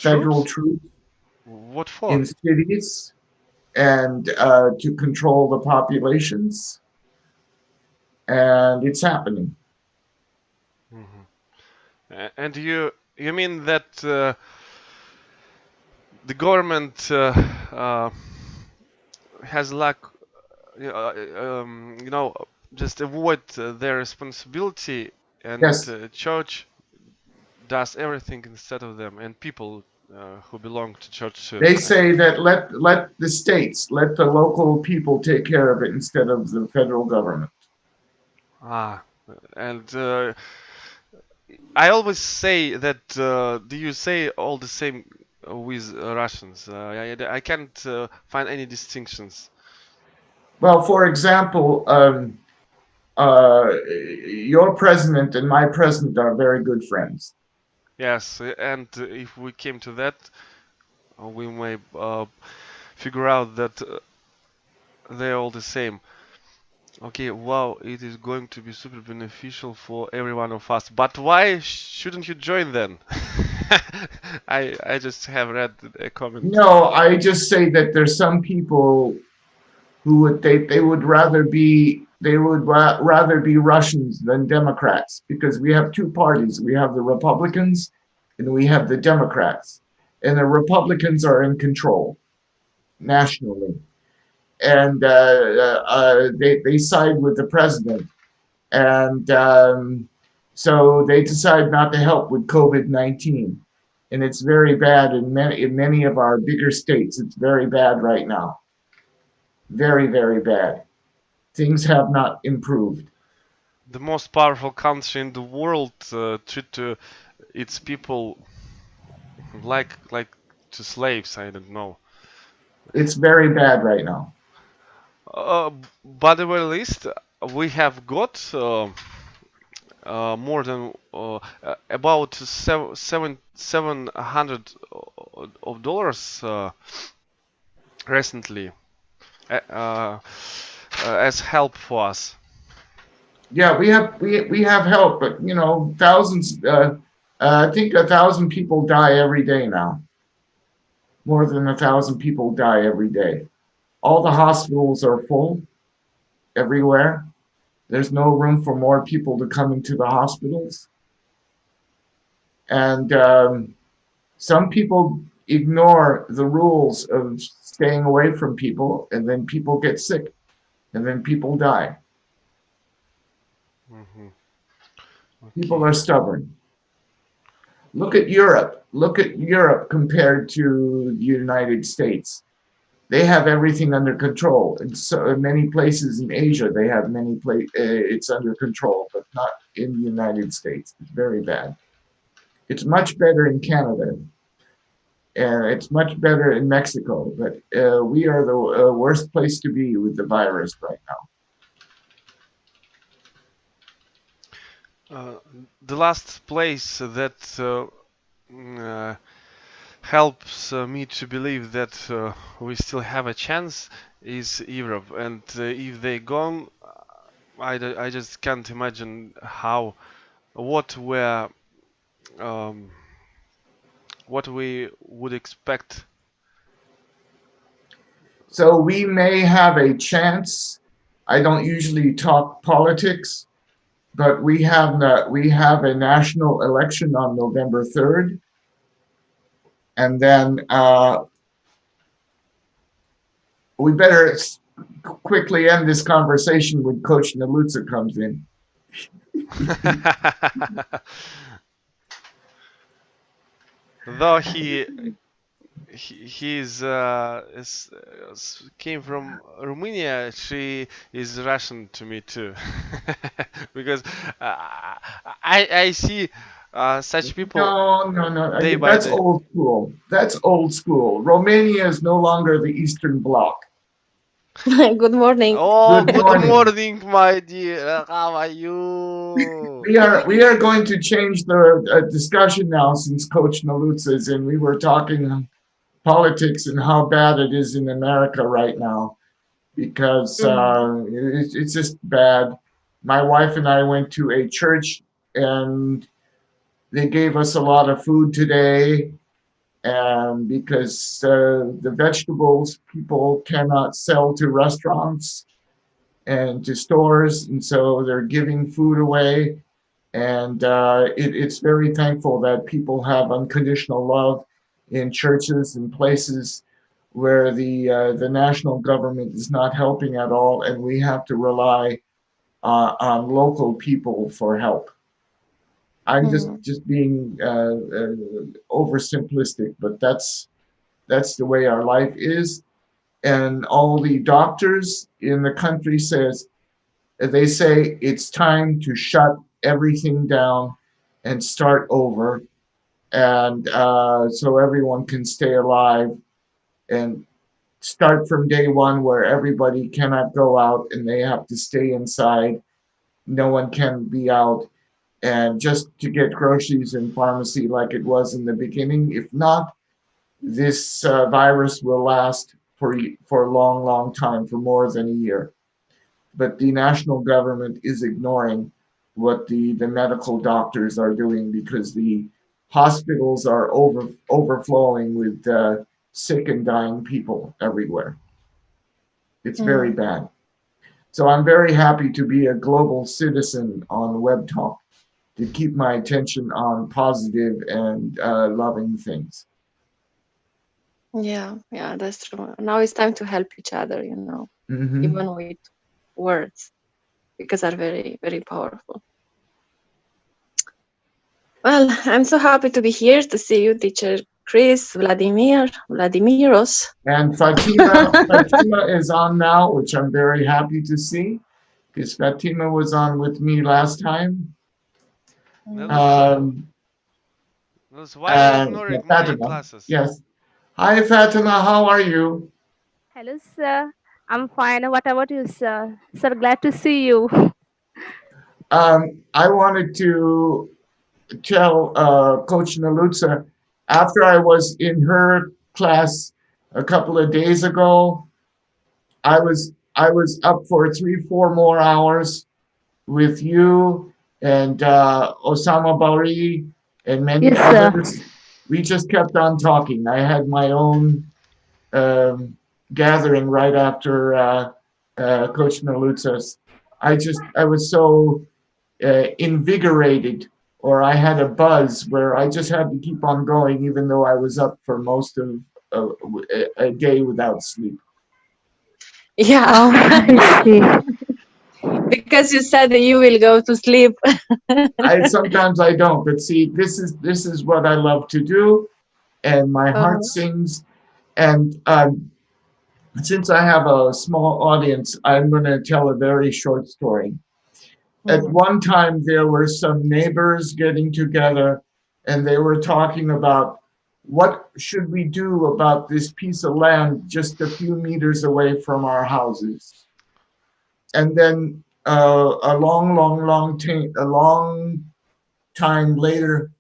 federal Troops? troops What for? in cities and to control the populations, and it's happening. Hmm. And you mean that the government has like you know just avoid their responsibility, and Yes, church does everything instead of them, and people who belong to church they I don't. say that let the states, let the local people take care of it instead of the federal government. Ah, and I always say that. Do you say all the same with Russians? I can't find any distinctions. Well, for example, your president and my president are very good friends. Yes, and if we came to that, we may figure out that they're all the same. Okay, wow, it is going to be super beneficial for every one of us. But why shouldn't you join then? I just have read a comment. No, I just say that there's some people who they would rather be rather be Russians than Democrats because we have two parties. We have the Republicans and we have the Democrats, and the Republicans are in control nationally, and they side with the president, and so they decide not to help with COVID-19, and it's very bad in many of our bigger states. It's very bad right now, very bad. Things have not improved. The most powerful country in the world treat its people like to slaves. I don't know. It's very bad right now. Uh, but at the very least, we have got more than about 700 of dollars recently uh, uh, as help for us. Yeah, we have help, but thousands. I think 1,000 people die every day now. More than 1,000 people die every day. All the hospitals are full everywhere. There's no room for more people to come into the hospitals, and some people ignore the rules of staying away from people, and then people get sick, and then people die. Hmm. People Okay. are stubborn. Look at Europe. Look at Europe compared to the United States. They have everything under control. And so in many places in Asia, they have it's under control, but not in the United States. It's very bad. It's much better in Canada, and it's much better in Mexico. But we are the worst place to be with the virus right now. Uh, the last place that uh, helps me to believe that we still have a chance is Europe. And if they gone, I just can't imagine how what were um, what we would expect. So we may have a chance. I don't usually talk politics, but we have a national election on November 3rd, and then we better quickly end this conversation when Coach Nalutza comes in. Though he's came from Romania, she is Russian to me too, because I see such people No. day by That's day. old school. That's old school. Romania is no longer the Eastern Bloc. Good morning. Oh, Good good morning. morning, my dear. How are you? We are going to change the discussion now since Coach Nalutza is in. We were talking politics and how bad it is in America right now because Mm. it's just bad. My wife and I went to a church and they gave us a lot of food today, and because the vegetables people cannot sell to restaurants and to stores, and so they're giving food away. And it's very thankful that people have unconditional love in churches and places where the national government is not helping at all, and we have to rely on local people for help. I'm Mm. just being oversimplistic, but that's the way our life is. And all the doctors in the country they say it's time to shut everything down and start over, and so everyone can stay alive and start from day one where everybody cannot go out and they have to stay inside. No one can be out and just to get groceries in pharmacy like it was in the beginning. If not, this virus will last for a long, long time, for more than a year. But the national government is ignoring what the medical doctors are doing because the hospitals are overflowing with sick and dying people everywhere. It's very Mm. bad. So I'm very happy to be a global citizen on Web Talk to keep my attention on positive and loving things. Yeah, yeah, that's true. Now it's time to help each other, Hmm. even with words, because are very, very powerful. Well, I'm so happy to be here to see you, teacher Chris, Vladimiros. And Fatima is on now, which I'm very happy to see because Fatima was on with me last time. That's Mm. Um, why are you yeah, ignoring my Fatima, classes? yes. Hi, Fatima. How are you? Hello, sir. I'm fine. What about you, sir? Sir, glad to see you. I wanted to tell Coach Nalutsa after I was in her class a couple of days ago. I was up for 3, 4 more hours with you and Osama Bari and many Yes, sir. others. We just kept on talking. I had my own um, gathering right after Coach Nalutsa's. I was so invigorated, or I had a buzz where I just had to keep on going, even though I was up for most of a day without sleep. Yeah, Oh, I see. because you said that you will go to sleep. I don't, but see, this is what I love to do, and my heart Uh-huh. sings. And since I have a small audience, I'm going to tell a very short story. At Mm. one time, there were some neighbors getting together, and they were talking about what should we do about this piece of land just a few meters away from our houses. And then a long time later,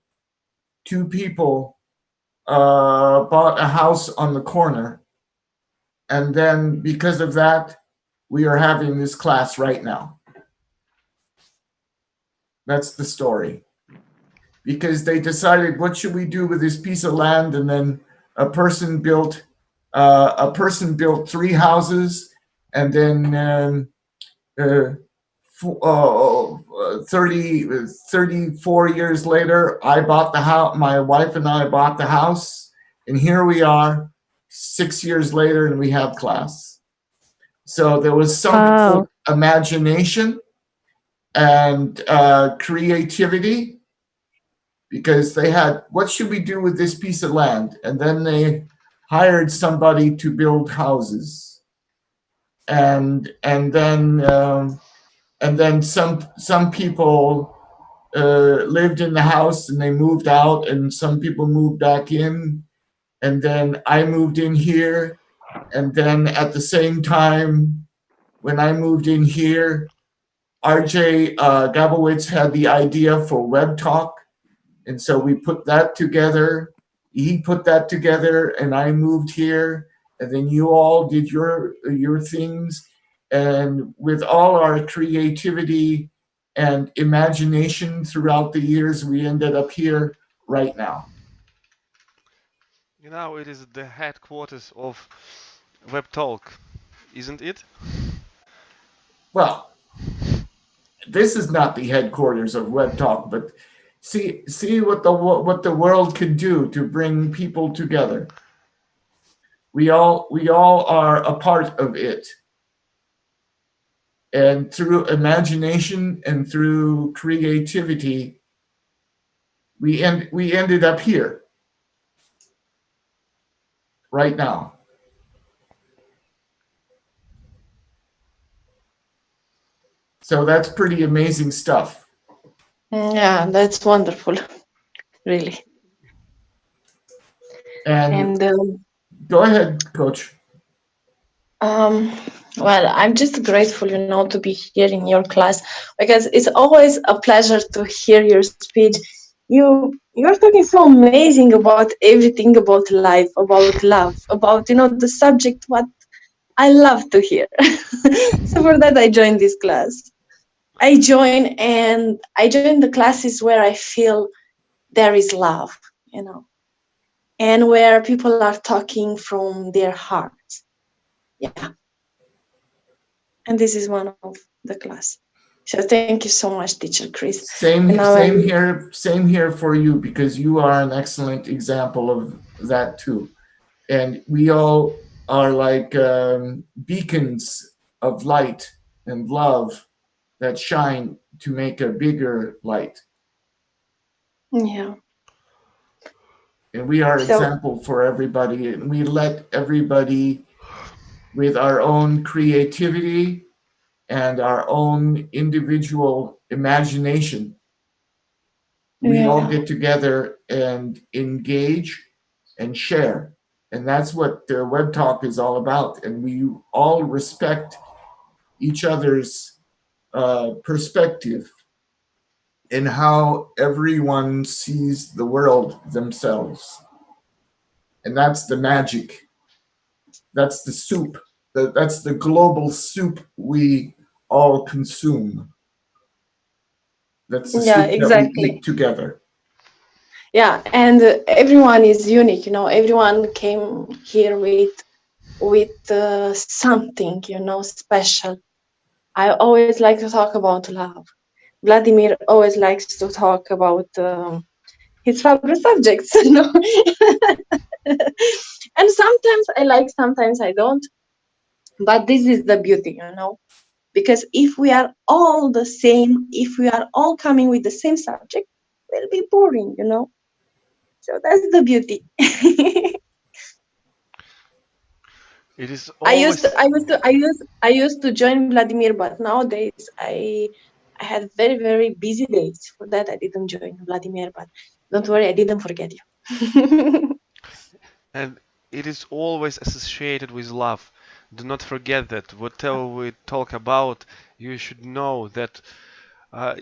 two people bought a house on the corner, and then because of that, we are having this class right now. That's the story. Because they decided what should we do with this piece of land, and then a person built three houses, and then uh, 34 years later, I bought the house. My wife and I bought the house, and here we are 6 years later, and we have class. So there was some Wow. imagination and creativity because they had what should we do with this piece of land, and then they hired somebody to build houses, and then some people lived in the house and they moved out, and some people moved back in, and then I moved in here, and then at the same time when I moved in here, RJ Gabowitz had the idea for Web Talk. And so we put that together. He put that together, and I moved here. And then you all did your things. And with all our creativity and imagination throughout the years, we ended up here right now. You know, it is the headquarters of Web Talk, isn't it? Well, this is not the headquarters of Web Talk, but see what the world can do to bring people together. We all are a part of it, and through imagination and through creativity, we ended up here right now. So that's pretty amazing stuff. Yeah, that's wonderful, really. And And go ahead, Coach. um, well, I'm just grateful, to be here in your class because it's always a pleasure to hear your speech. You're talking so amazing about everything about life, about love, about the subject what I love to hear. So for that, I joined this class. I join the classes where I feel there is love, and where people are talking from their hearts. Yeah, and this is one of the class. So thank you so much, Teacher Chris. And now Same here for you because you are an excellent example of that too. And we all are like beacons of light and love that shine to make a bigger light. yeah. And we are So example for everybody, and we let everybody with our own creativity and our own individual imagination, we all yeah, get together and engage and share. And that's what Web Talk is all about. And we all respect each other's perspective and how everyone sees the world themselves. And that's the magic. That's the soup. That's the global soup we all consume. That's the yeah, soup that we exactly. eat together. Yeah, and everyone is unique. Everyone came here with something special. I always like to talk about love. Vladimir always likes to talk about his favorite subjects. And sometimes I like, sometimes I don't. But this is the beauty. Because if we are all the same, if we are all coming with the same subject, will be boring. So that's the beauty. It is I used always. to, I used to, I used, I used to join Vladimir, but nowadays I had very, very busy days. For that, I didn't join Vladimir, but don't worry, I didn't forget you. And it is always associated with love. Do not forget that. Whatever we talk about, you should know that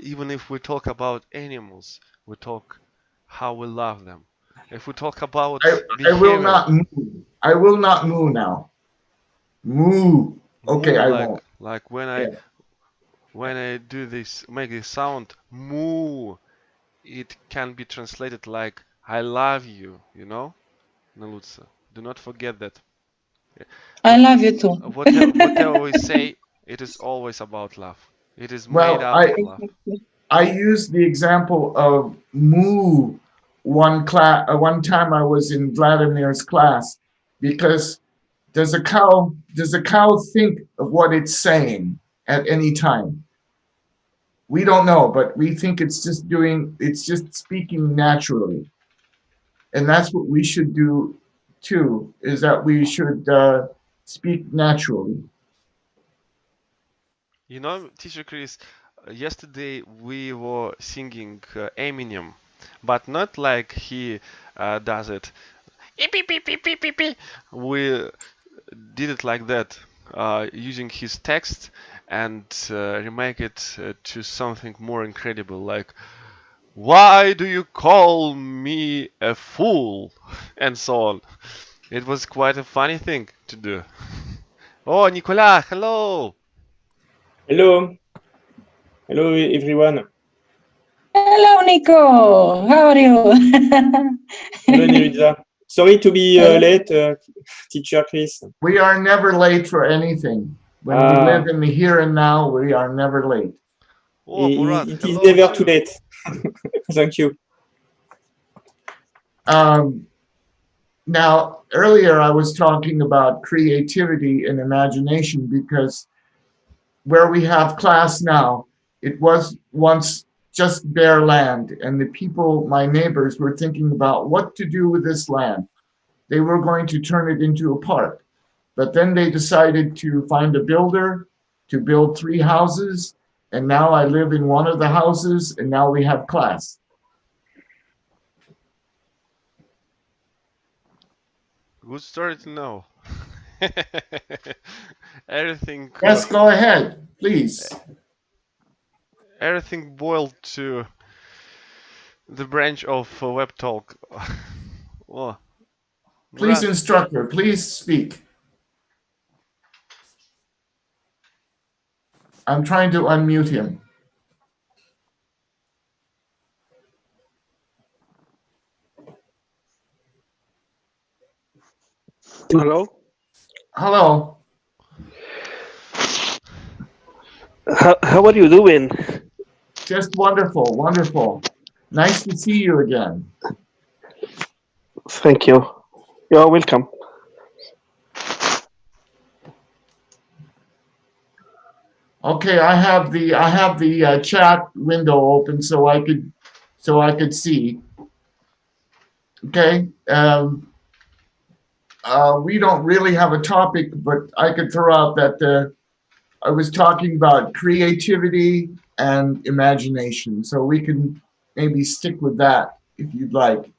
even if we talk about animals, we talk how we love them. If we talk I, about I will behavior, not move. I will not move now. Moo. Okay, moo, I like won't. when I Yeah. do this, make this sound, moo, it can be translated like I love you, Nalutsa. Do not forget that. I What, love you too. whatever we say, it is always about love. It is made Well, out of I love. I used the example of moo one time I was in Vladimir's class because does a cow think of what it's saying at any time? We don't know, but we think it's just speaking naturally. And that's what we should do too, is that we should speak naturally. Teacher Chris, yesterday we were singing Eminem, but not like he does it. We did it like that, using his text and remake it to something more incredible, like "Why do you call me a fool?" and so on. It was quite a funny thing to do. Oh, Nicolas, hello! Hello, hello everyone. Hello, Nico. How are you? Hello Neritza. Sorry to be Hello. late, teacher Chris. We are never late for anything. When we Ah, live in the here and now, we are never late. Oh, Murat, it is hello never too too. late. Thank you. Um, Now, earlier I was talking about creativity and imagination because where we have class now, it was once just bare land, and the people, my neighbors, were thinking about what to do with this land. They were going to turn it into a park, but then they decided to find a builder to build 3 houses, and now I live in one of the houses, and now we have class. Good story to know. everything, Yes, go ahead, please. everything boiled to the branch of web talk. Oh, Please, Murat, instructor, please speak. I'm trying to unmute him. Hello. Hello. How are you doing? Just wonderful, wonderful. Nice to see you again. Thank you. You're welcome. Okay, I have the chat window open so I could see. Okay. We don't really have a topic, but I could throw out that I was talking about creativity and imagination, so we can maybe stick with that if you'd like.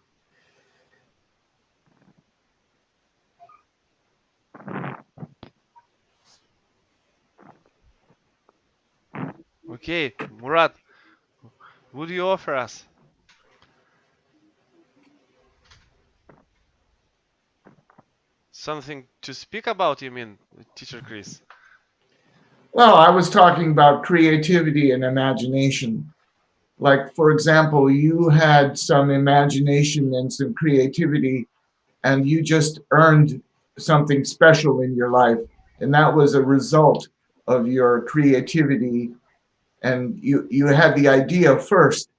okay, Murat, would you offer us something to speak about? You mean, teacher Chris? Well, I was talking about creativity and imagination. Like, for example, you had some imagination and some creativity, and you just earned something special in your life. And that was a result of your creativity. And you had the idea first,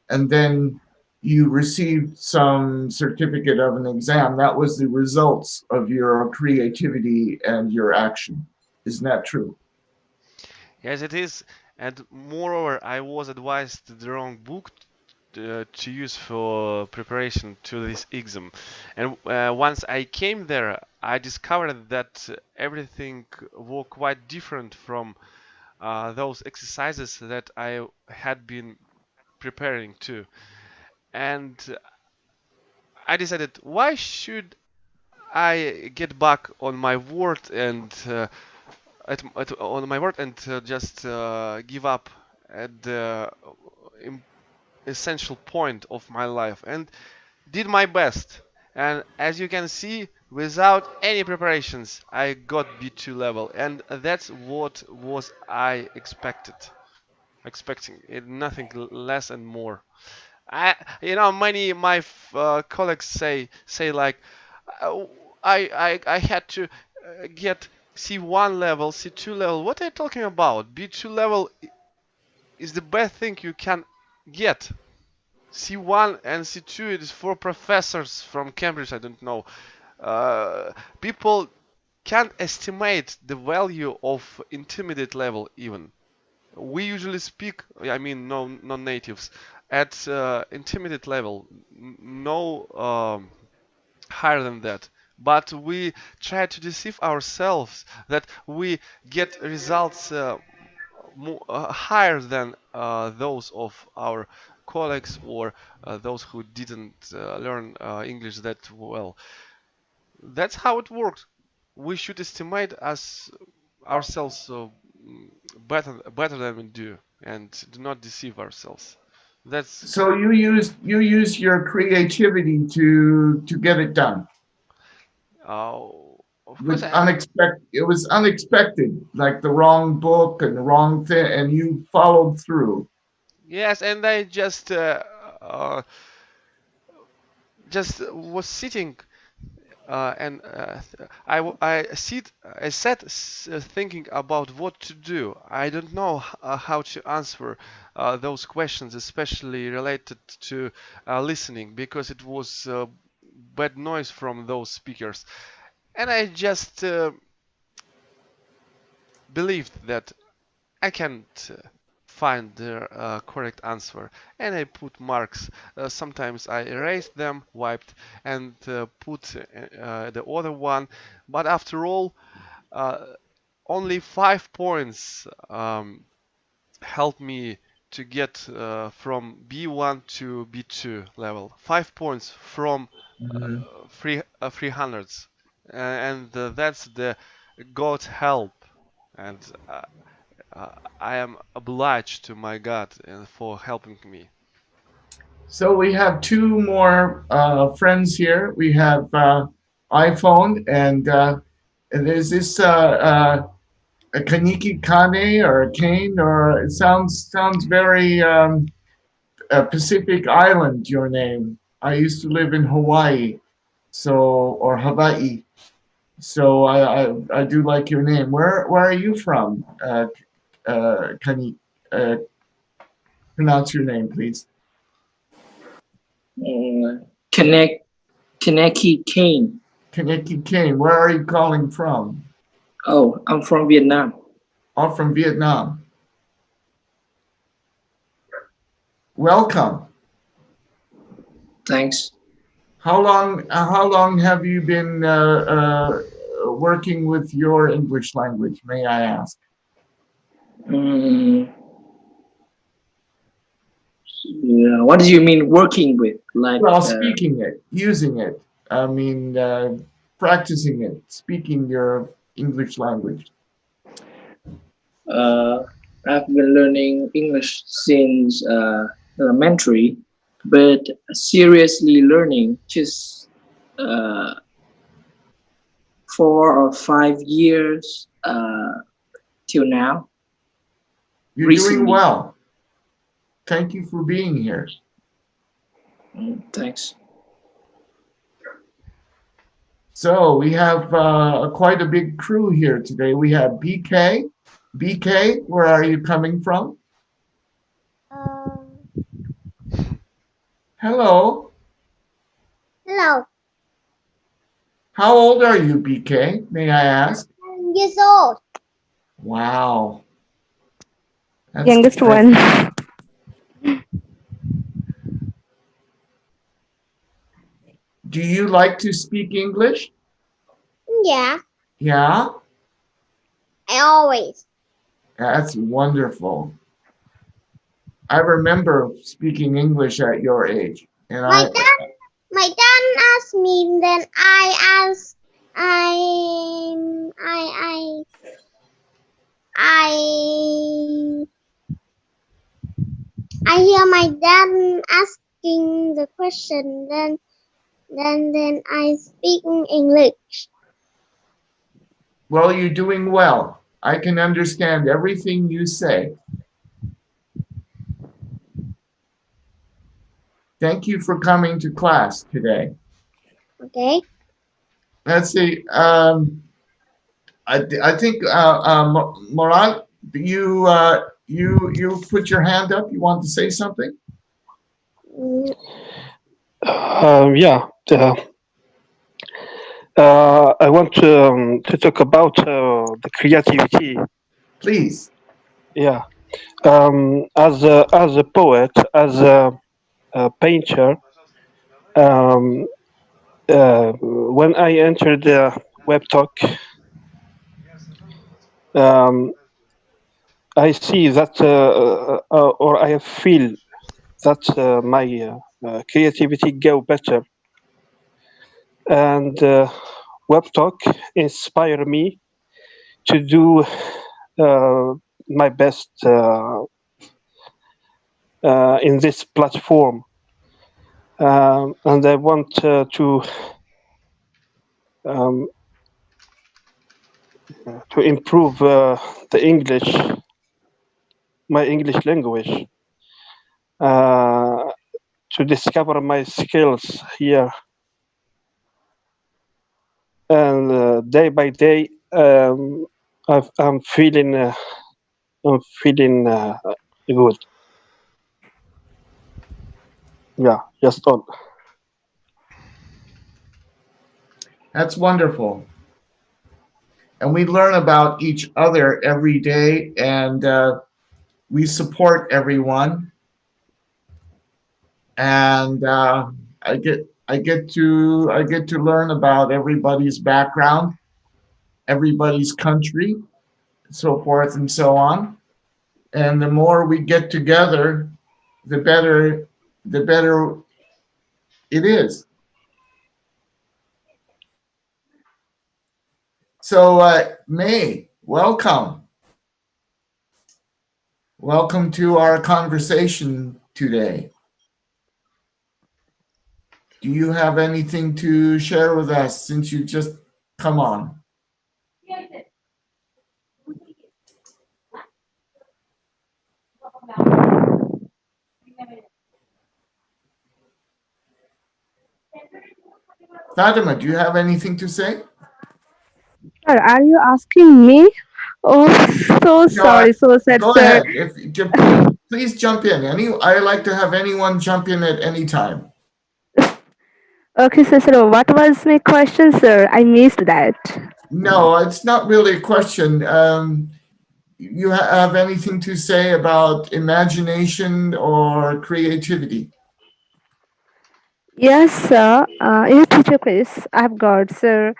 and then you received some certificate of an exam. That was the results of your creativity and your action. Isn't that true? Yes, it is. And moreover, I was advised the wrong book to use for preparation to this exam. And once I came there, I discovered that everything was quite different from those exercises that I had been preparing to. And I decided, why should I get back on my word and on my word and just give up at the essential point of my life and did my best. And as you can see, without any preparations, I got B2 level, and that's what was I expecting it, nothing less and more. Many my colleagues say like, uh, I had to get C1 level, C2 level. What are you talking about? B2 level is the best thing you can get. C1 and C2 it is for professors from Cambridge. I don't know. People can't estimate the value of intermediate level even. We usually speak, I mean, no non-natives, at intermediate level, no higher than that. But we try to deceive ourselves that we get results higher than those of our colleagues or those who didn't learn English that well. That's how it works. We should estimate us ourselves better than we do, and do not deceive ourselves. That's So you use your creativity to get it done uh, of course. with unexpected. It was unexpected, like the wrong book and the wrong thing, and you followed through. Yes, and I just was sitting I sat thinking about what to do. I don't know how to answer those questions, especially related to listening, because it was bad noise from those speakers, and I just believed that I can't find the correct answer, and I put marks. Sometimes I erased them, wiped, and put the other one. But after all, uh, only 5 points helped me to get from B1 to B2 level. 5 points from Mhm. 300s, and that's the God's help. And I am obliged to my God for helping me. So we have two more friends here. We have iPhone and there's this a Kaniki Kane or a Kane or it sounds very Pacific Island. Your name. I used to live in Hawaii, so or Hawaii. So I do like your name. Where are you from? Can you pronounce your name, please? Connect Kaneki Kane. Kaneki Kane. Where are you calling from? Oh, I'm from Vietnam. Oh, from Vietnam. Welcome. Thanks. How long have you been working with your English language? May I ask? Yeah, what do you mean working with? Like, Well, speaking it, using it. I mean, practicing it, speaking your English language. I've been learning English since elementary, but seriously learning just 4 or 5 years till now. You're doing Recently. well. Thank you for being here. Thanks. So we have quite a big crew here today. We have BK. BK, where are you coming from? Hello. Hello. How old are you, BK? May I ask? 10 years old. Wow. That's Youngest great. one. Do you like to speak English? Yeah, Yeah? I always. That's wonderful. I remember speaking English at your age. And My dad asked me, then I asked, I, I hear my dad asking the question, then I speak in English. well, you're doing well. I can understand everything you say. Thank you for coming to class today. Okay. Let's see. I think Moran, you put your hand up. You want to say something? Mm, Yeah. I want to talk about the creativity. Please. Yeah. As a poet, as a painter, when I entered the web talk, I see that, or I feel that my creativity go better, and web talk inspire me to do my best in this platform, and I want um, to improve the English, my English language, to discover my skills here. and day by day, I'm feeling good. Yeah, just all. That's wonderful. And we learn about each other every day, and we support everyone. And I get to learn about everybody's background, everybody's country, so forth and so on. And the more we get together, the better it is. So, May, welcome. Welcome to our conversation today. Do you have anything to share with us since you just come on? Fatima, do you have anything to say? Sir, are you asking me? Oh, so No, sorry, so sad, go sir. ahead. Please jump in. I like to have anyone jump in at any time. Okay, so what was my question, sir? I missed that. No, it's not really a question. You have anything to say about imagination or creativity? Yes, sir. In a teacher quiz, I've got, sir.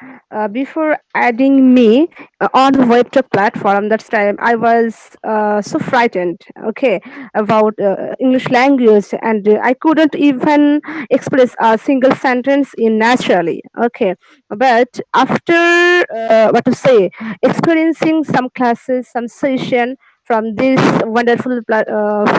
Before adding me on the WebTalk platform, that time I was so frightened, okay, about English language, and I couldn't even express a single sentence in naturally, okay. But after what to say, experiencing some classes, some session from this wonderful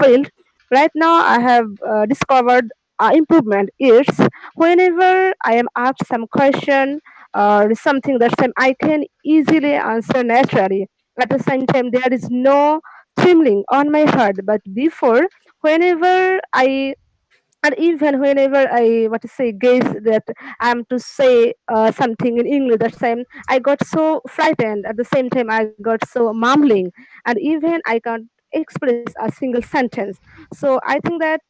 field, right now I have discovered improvement is whenever I am asked some question or something that time I can easily answer naturally. At the same time, there is no trembling on my heart. But before, whenever I and even whenever I what to say guess that I'm to say something in English, that time I got so frightened. At the same time, I got so mumbling, and even I can't express a single sentence. So I think that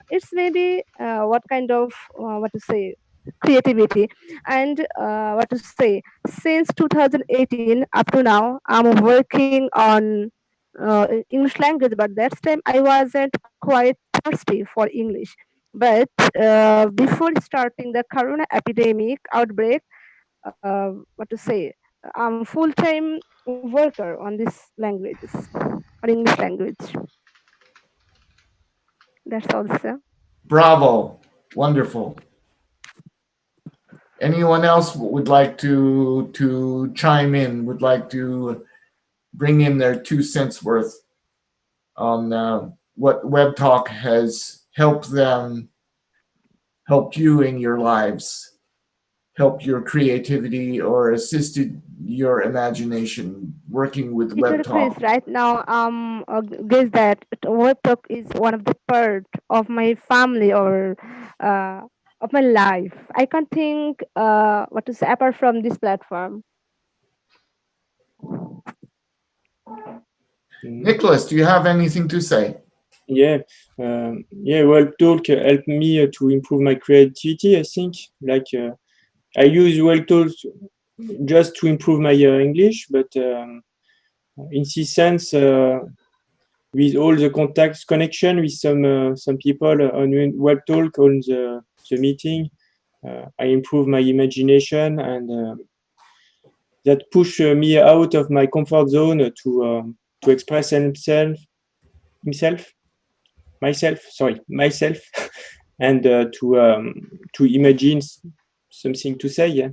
it's maybe what kind of what to say creativity and what to say since 2018 up to now I'm working on English language, but that time I wasn't quite thirsty for English. But before starting the corona epidemic outbreak, what to say, I'm full-time worker on this languages, on English language. That's all, sir. Bravo. Wonderful. Anyone else would like to chime in, would like to bring in their 2 cents worth on what Web Talk has helped them, helped you in your lives, helped your creativity, or assisted your imagination working with Teacher Web Chris, Talk? right now, guess that WebTalk is one of the part of my family or uh, of my life. I can't think what to say apart from this platform. Nicholas, do you have anything to say? Yeah, well, talk helped me to improve my creativity. I think, like I use well tools just to improve my English, but in this sense, with all the contacts connection with some people on web talk on the meeting, I improve my imagination and that push me out of my comfort zone to express himself myself and to imagine something to say. Yeah.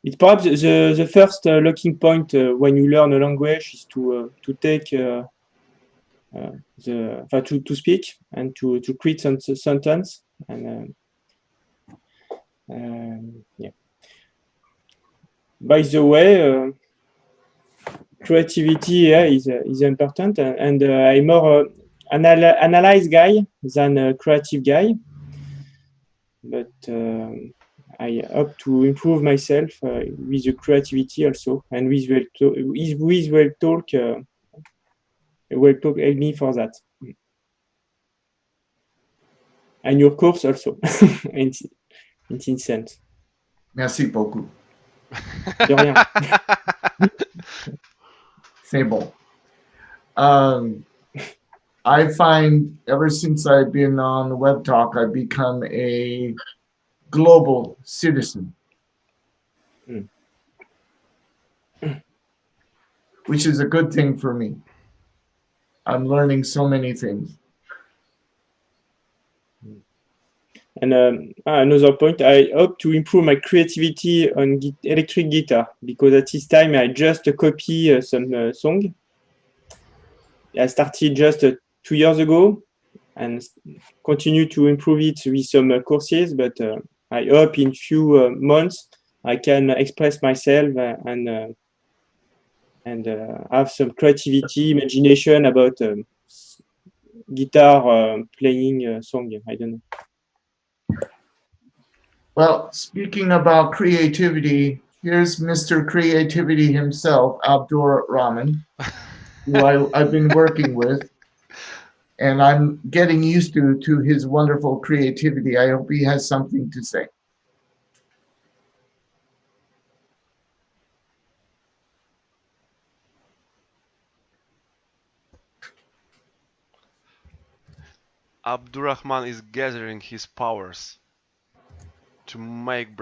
It's perhaps the first locking point when you learn a language is to take to speak and to create some sentence and yeah. By the way, creativity is important and I'm more analyze guy than a creative guy, but I hope to improve myself with the creativity also, and with well talk help me for that. And your course also, in in sense. Merci beaucoup. De rien. C'est bon. I find ever since I've been on Web Talk, I've become a global citizen, Mm. which is a good thing for me. I'm learning so many things. And another point, I hope to improve my creativity on electric guitar, because at this time I just copy some song. I started just 2 years ago and continue to improve it with some courses, but I hope in few months I can express myself and have some creativity, imagination about guitar playing song. I don't know. Well, speaking about creativity, here's Mr. Creativity himself, Abdur Rahman, who I've been working with, and I'm getting used to his wonderful creativity. I hope he has something to say. Abdurrahman is gathering his powers to make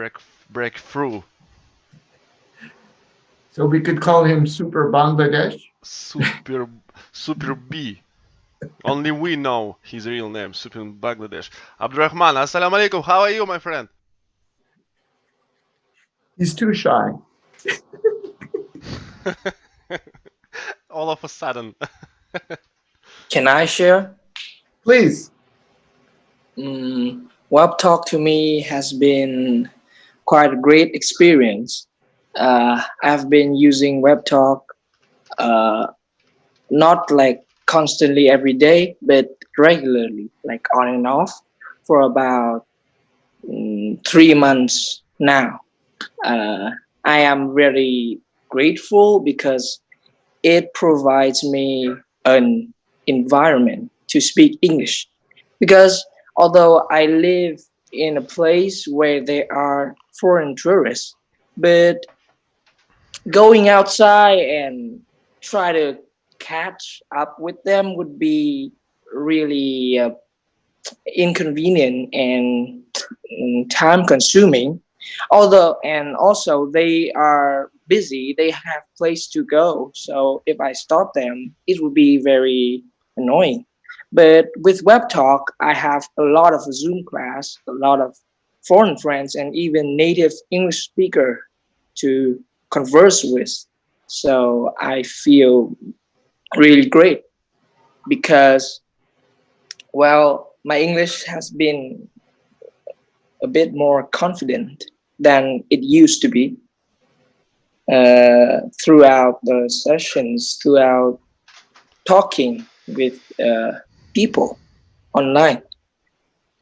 breakthrough. So we could call him Super Bangladesh. Super B. Only we know his real name, Super Bangladesh. Abdurrahman, assalamu alaikum. How are you, my friend? He's too shy. All of a sudden. Can I share? Please. Web Talk to me has been quite a great experience. I've been using Web Talk not like constantly every day, but regularly, like on and off, for about 3 months now. I am very grateful because it provides me an environment to speak English. Because although I live in a place where there are foreign tourists, but going outside and try to catch up with them would be really inconvenient and time consuming. Although, and also they are busy, they have place to go, so if I stop them it would be very annoying. But with Web Talk I have a lot of Zoom class, a lot of foreign friends, and even native English speaker to converse with. So I feel really great because, well, my English has been a bit more confident than it used to be throughout the sessions, throughout talking with people online.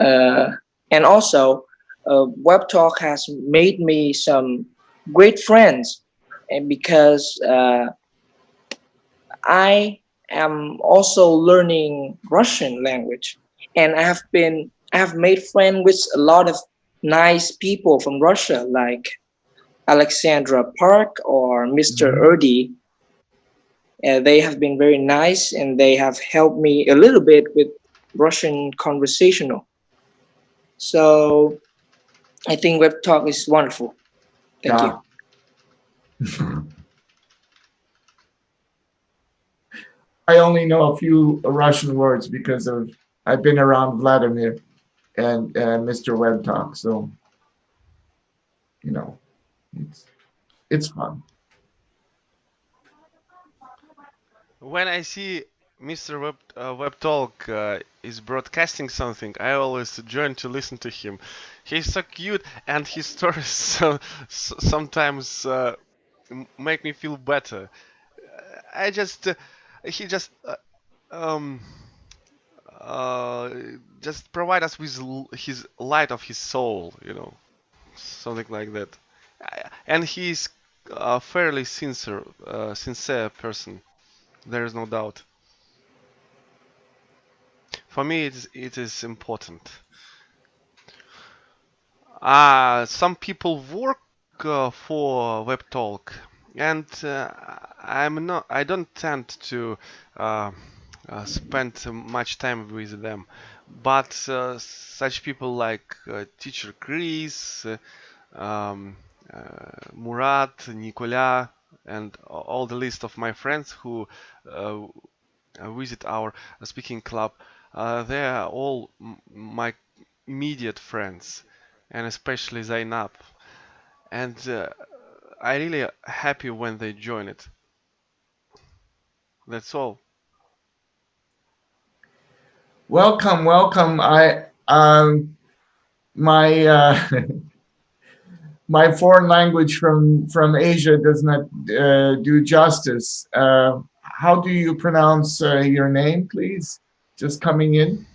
Uh, and also, Web Talk has made me some great friends, and because I am also learning Russian language, and I have made friends with a lot of nice people from Russia, like Alexandra Park or Mr. Erdi. They have been very nice, and they have helped me a little bit with Russian conversational. So I think Web Talk is wonderful. Thank you. I only know a few Russian words because I've been around Vladimir and Mr. Web Talk, so you know it's fun. When I see Mr. Web Talk is broadcasting something, I always join to listen to him. He's so cute, and his stories sometimes make me feel better. I just he um uh, just provide us with his light of his soul, you know. something like that. And he's a fairly sincere person. There is no doubt. For me, it is important. Some people work for web talk, and I don't tend to uh, spend much time with them. But such people like teacher Chris, um, Murat, Nicola, and all the list of my friends who uh, visit our speaking club, they are all my immediate friends, and especially Zainab. And I really happy when they join it. That's all. Welcome, welcome. I my my foreign language from Asia does not do justice. How do you pronounce your name, please? Just coming in.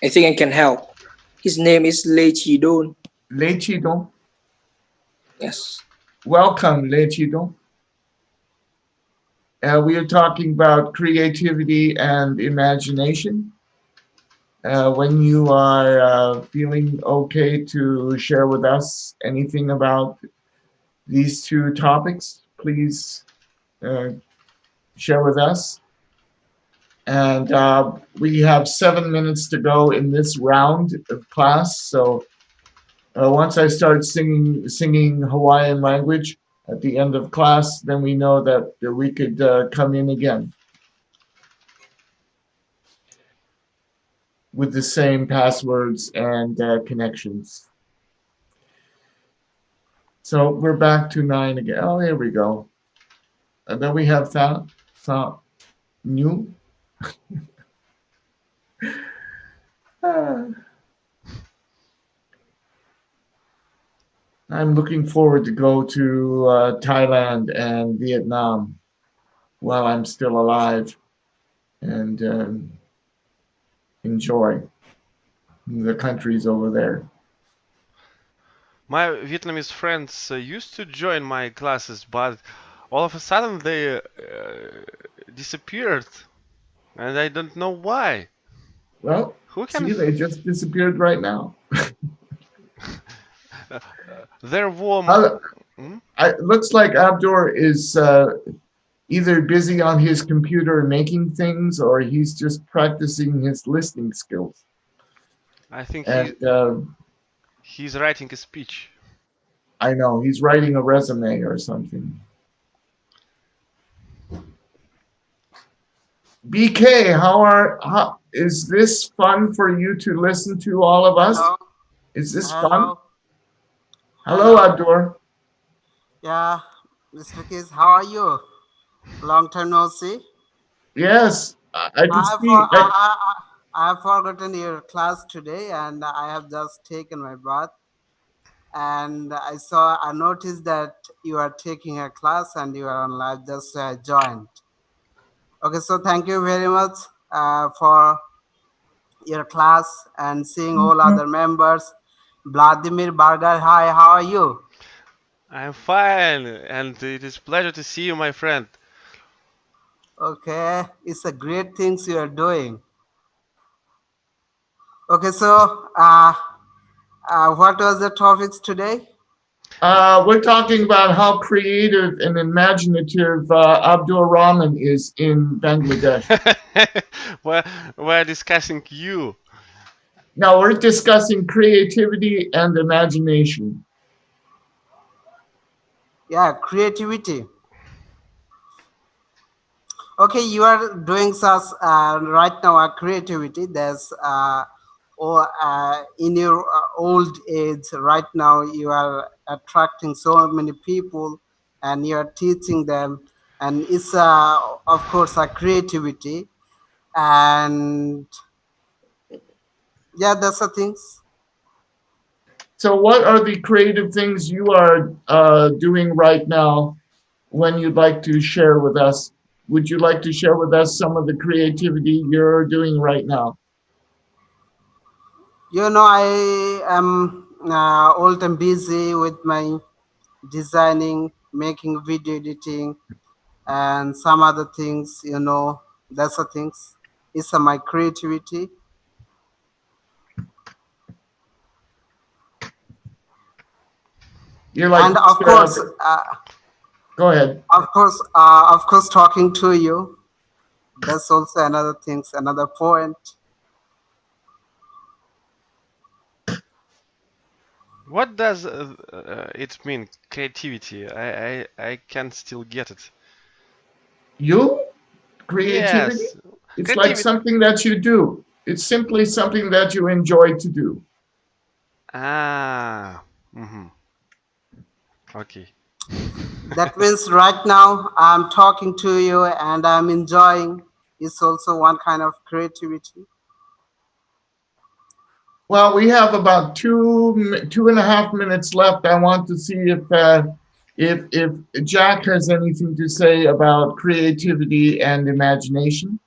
I think I can help. His name is Lei Chidon. Lei Chidong. Yes. Welcome, Lei Chidong. We are talking about creativity and imagination. When you are feeling okay to share with us anything about these two topics, please uh, share with us. And we have 7 minutes to go in this round of class. So once I start singing Hawaiian language at the end of class, then we know that we could come in again with the same passwords and connections. So we're back to 9 again. Oh, here we go. And then we have Tha New. I'm looking forward to go to Thailand and Vietnam while I'm still alive and enjoy the countries over there. My Vietnamese friends used to join my classes, but all of a sudden they disappeared, and I don't know why. Well, Who can? see, they just disappeared right now. They're warm. Uh, Hmm? it looks like Abdur is either busy on his computer making things or he's just practicing his listening skills. I think And he's writing a speech. I know he's writing a resume or something. BK, how is this fun for you to listen to all of us? Hello, Is this fun? hello, Hello, hello. Abdur. Yeah, Mr. Kiss, how are you? Long time no see. Yes, I could I see. for I have forgotten your class today, and I have just taken my bath. And I noticed that you are taking a class and you are on live. Just joined. Okay, so thank you very much for your class and seeing all other members. Vladimir Barger, hi, how are you? I'm fine, and it is pleasure to see you, my friend. Okay, it's a great things you are doing. Okay, so what was the topics today? We're talking about how creative and imaginative Abdur Rahman is in Bangladesh. we're, we're discussing you. Now we're discussing creativity and imagination. Yeah, creativity. Okay, you are doing such right now a creativity. There's or in your old age right now you are attracting so many people and you are teaching them, and it's of course a creativity, and yeah, that's the things. So, what are the creative things you are doing right now when you'd like to share with us? Would you like to share with us some of the creativity you're doing right now? I am all time busy with my designing, making video editing, and some other things. That's the things. It's my creativity, You're like and Mr. Go ahead. of course, talking to you. That's also another things, another point. What does it mean, creativity? I can't still get it. You? Creativity? Yes, It's like creativity. something that you do. It's simply something that you enjoy to do. Ah, mm-hmm. Okay. That means right now I'm talking to you and I'm enjoying. It's also one kind of creativity. Well, we have about 2.5 minutes left. I want to see if Jack has anything to say about creativity and imagination.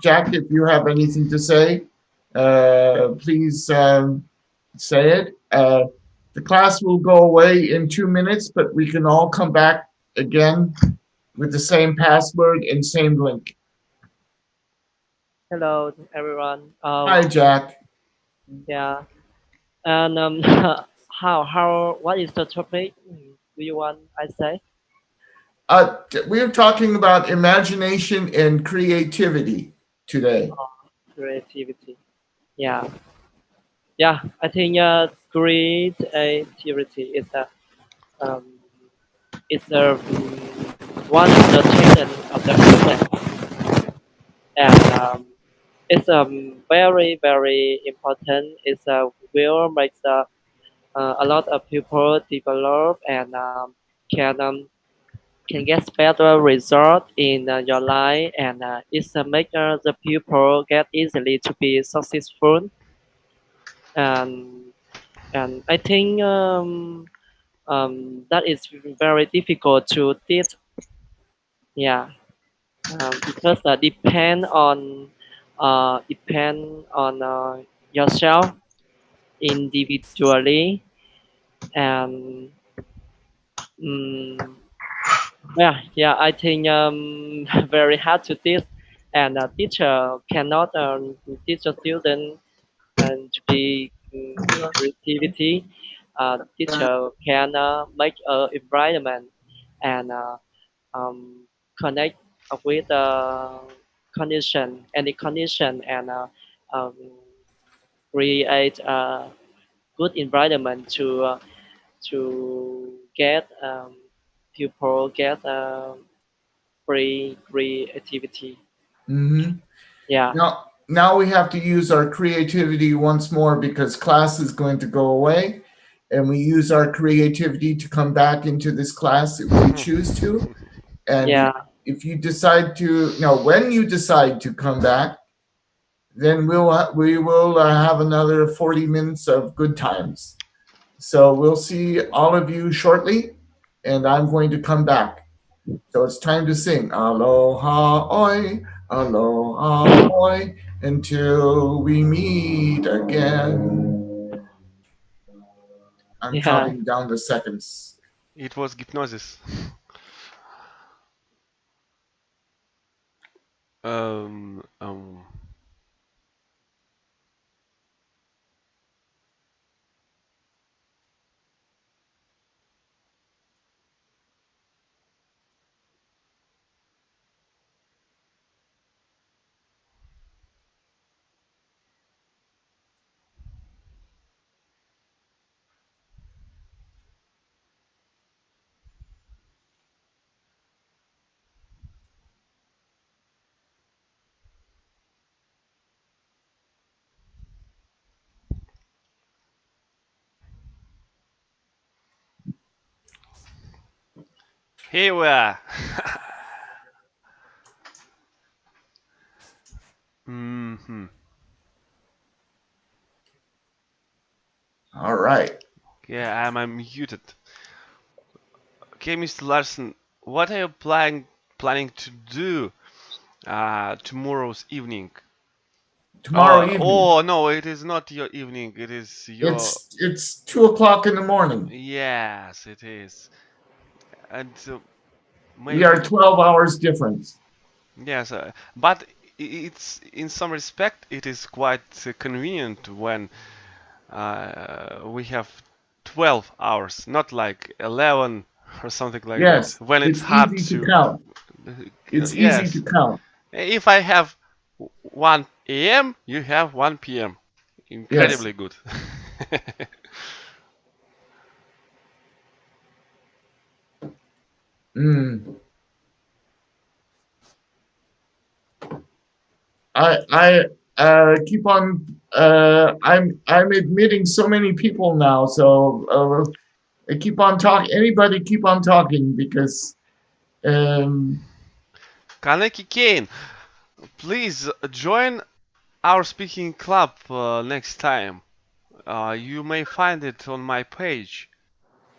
Jack, if you have anything to say, please say it. The class will go away in 2 minutes, but we can all come back again with the same password and same link. Hello, everyone. Hi, Jack. Yeah, and what is the topic? Do you want I say? We're talking about imagination and creativity today. Creativity. Yeah, yeah. I think creativity um, is one of the talent of the human, and it's very very important. It's will makes a lot of people develop and can get better result in your life, and it's make the people get easily to be successful, and I think that is very difficult to teach. Yeah, because depend on yourself individually, and um, yeah, I think very hard to teach, and a teacher cannot teach a student and to be creativity. Teacher can make a environment and um, connect with any condition, and um, create a good environment to get people get free creativity. Hmm. Yeah, Now we have to use our creativity once more because class is going to go away, and we use our creativity to come back into this class if we choose to. And yeah, if you decide to, no, when you decide to come back, then we will have another 40 minutes of good times. So we'll see all of you shortly, and I'm going to come back. So it's time to sing Aloha Oi, Aloha Oi, until we meet again. I'm yeah. counting down the seconds. It was hypnosis. Um, um, here we are. Hmm. All right. Yeah, I'm muted. Okay, Mr. Larsen, what are you planning to do tomorrow's evening? tomorrow evening. Oh no, it is not your evening. It is your. It's 2 o'clock in the morning. Yes, it is. And We are maybe 12 hours difference. yes, but it's in some respect it is quite convenient when we have 12 hours, not like 11 or something like that. Yes, When it's it's hard easy to to, count. It's easy to yes. count. If I have 1 a.m., you have 1 p.m. Yes. Incredibly good. Mm. I keep on I'm admitting so many people now, so I keep on talking. Anybody keep on talking because um Kaneki Kane, please join our speaking club next time. You may find it on my page.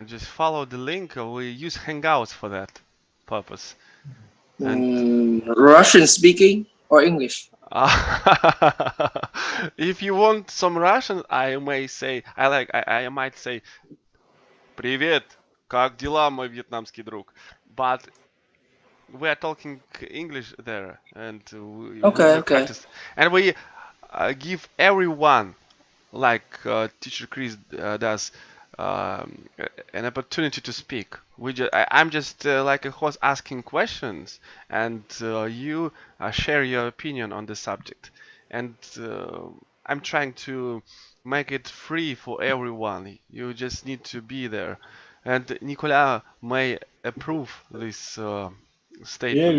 Just follow the link. We use Hangouts for that purpose. And Russian speaking or English? if you want some Russian, I may say, I might say, "Привет, как дела, мой вьетнамский друг?" But we are talking English there, and Okay, we okay. practice, and we give everyone, like Teacher Chris does, an opportunity to speak. I'm just like a host asking questions, and you share your opinion on the subject. And I'm trying to make it free for everyone. You just need to be there. And Nicolas may approve this Yeah, statement.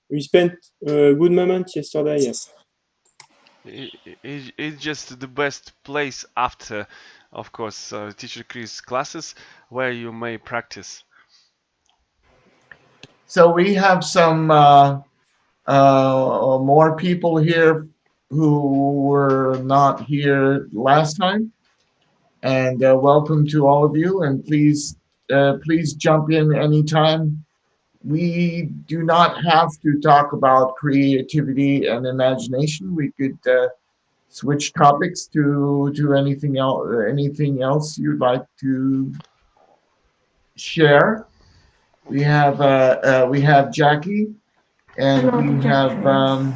we spent a good moment yesterday. It's just the best place after, of course, Teacher Chris classes where you may practice. so we have some more people here who were not here last time, and welcome to all of you. And please jump in anytime. We do not have to talk about creativity and imagination. We could switch topics to anything else you'd like to share. We have Jackie, and Hello, we teacher have Chris.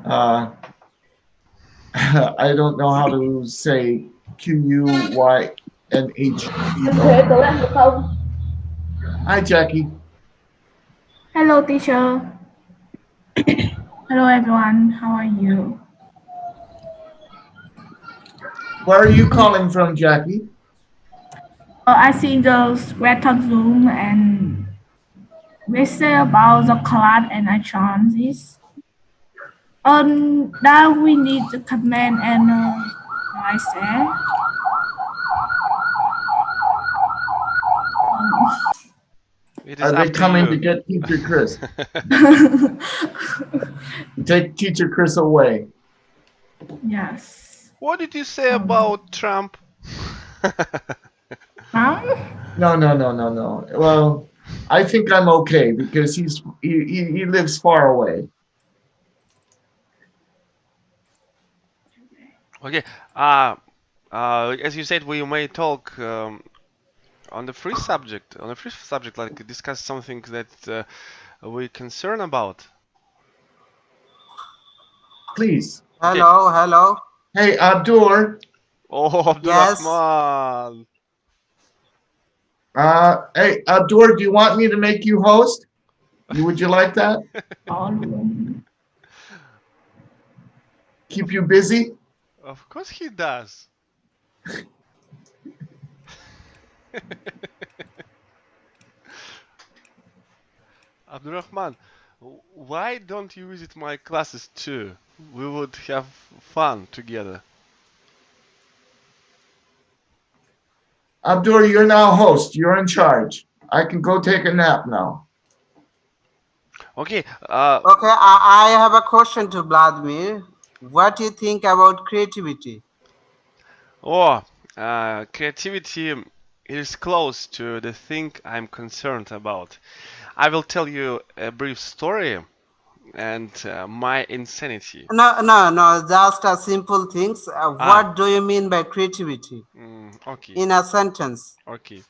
uh, I don't know how to say Anh QUYNHBO. Huệ cậu ăn được không? Hi, Jackie. Hello, teacher. Hello, everyone. How are you? Where are you calling from, Jackie? I see the sweater Zoom and we say about the class and I join this. Now we need the comment and I say. It is Are they up to coming to you. get Teacher Chris? Take Teacher Chris away. Yes. What did you say about Trump? No, no, no, no, no. Well, I think I'm okay because he lives far away. Okay. As you said, we may talk on the free subject. On a free subject, like discuss something that we concern about. Please. Okay. Hello. Hey, Abdur. Oh, Yes. Abdurrahman. Hey, Abdur, do you want me to make you host? Would you like that? Keep you busy? Of course he does. Abdurrahman, why don't you visit my classes too? We would have fun together. Abdur, you're now host. You're in charge. I can go take a nap now. Okay. Okay, I have a question to Vladimir. What do you think about creativity? Oh, creativity is close to the thing I'm concerned about. I will tell you a brief story. and my insanity. No. Just a simple things. Ah, What do you mean by creativity okay, in a sentence? okay.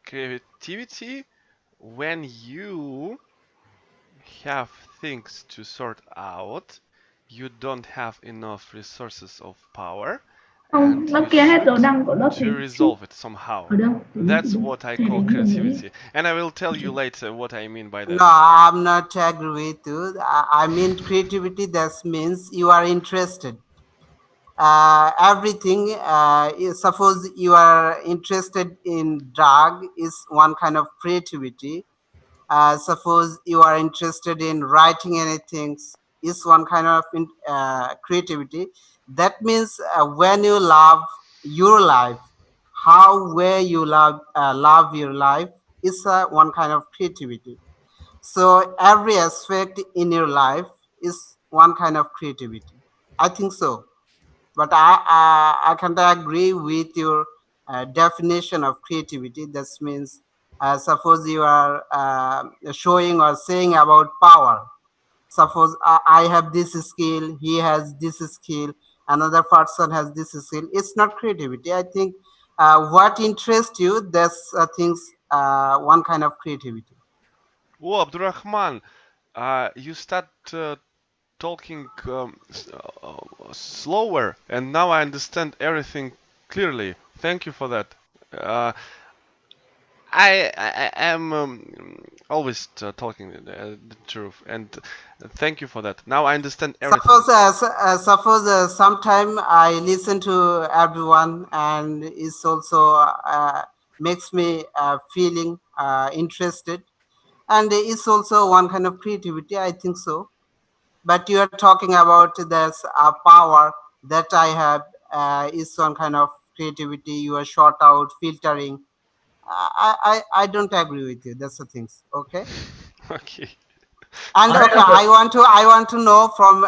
Creativity when you have things to sort out, you don't have enough resources of power, and Không, nó you kia hết should đồ đăng của nó thì to chút. resolve it somehow. Ở đâu? Tự nhiên That's what I thầy call đánh cái đồng đấy. creativity, and I will tell you later what I mean by No, that. I'm not agree with you. I mean creativity. That means you are interested. Everything. Suppose you are interested in drug is one kind of creativity. Suppose you are interested in writing anything is one kind of creativity. That means when you love your life, how where you love your life is one kind of creativity. So every aspect in your life is one kind of creativity. I think so, but I can't agree with your definition of creativity. That means, suppose you are showing or saying about power. Suppose I have this skill, he has this skill, another person has this skill. It's not creativity. I think what interests you, that's things one kind of creativity. Oh, Abdurrahman, you start talking slower, and now I understand everything clearly. Thank you for that. Uh, I am always talking the truth, and thank you for that. Now I understand everything. Suppose sometime I listen to everyone, and it's also makes me feeling interested, and it's also one kind of creativity. I think so. But you are talking about this power that I have is one kind of creativity. You are short out filtering. I don't agree with you. That's the things. Okay. Okay. And I okay, have a I want to know from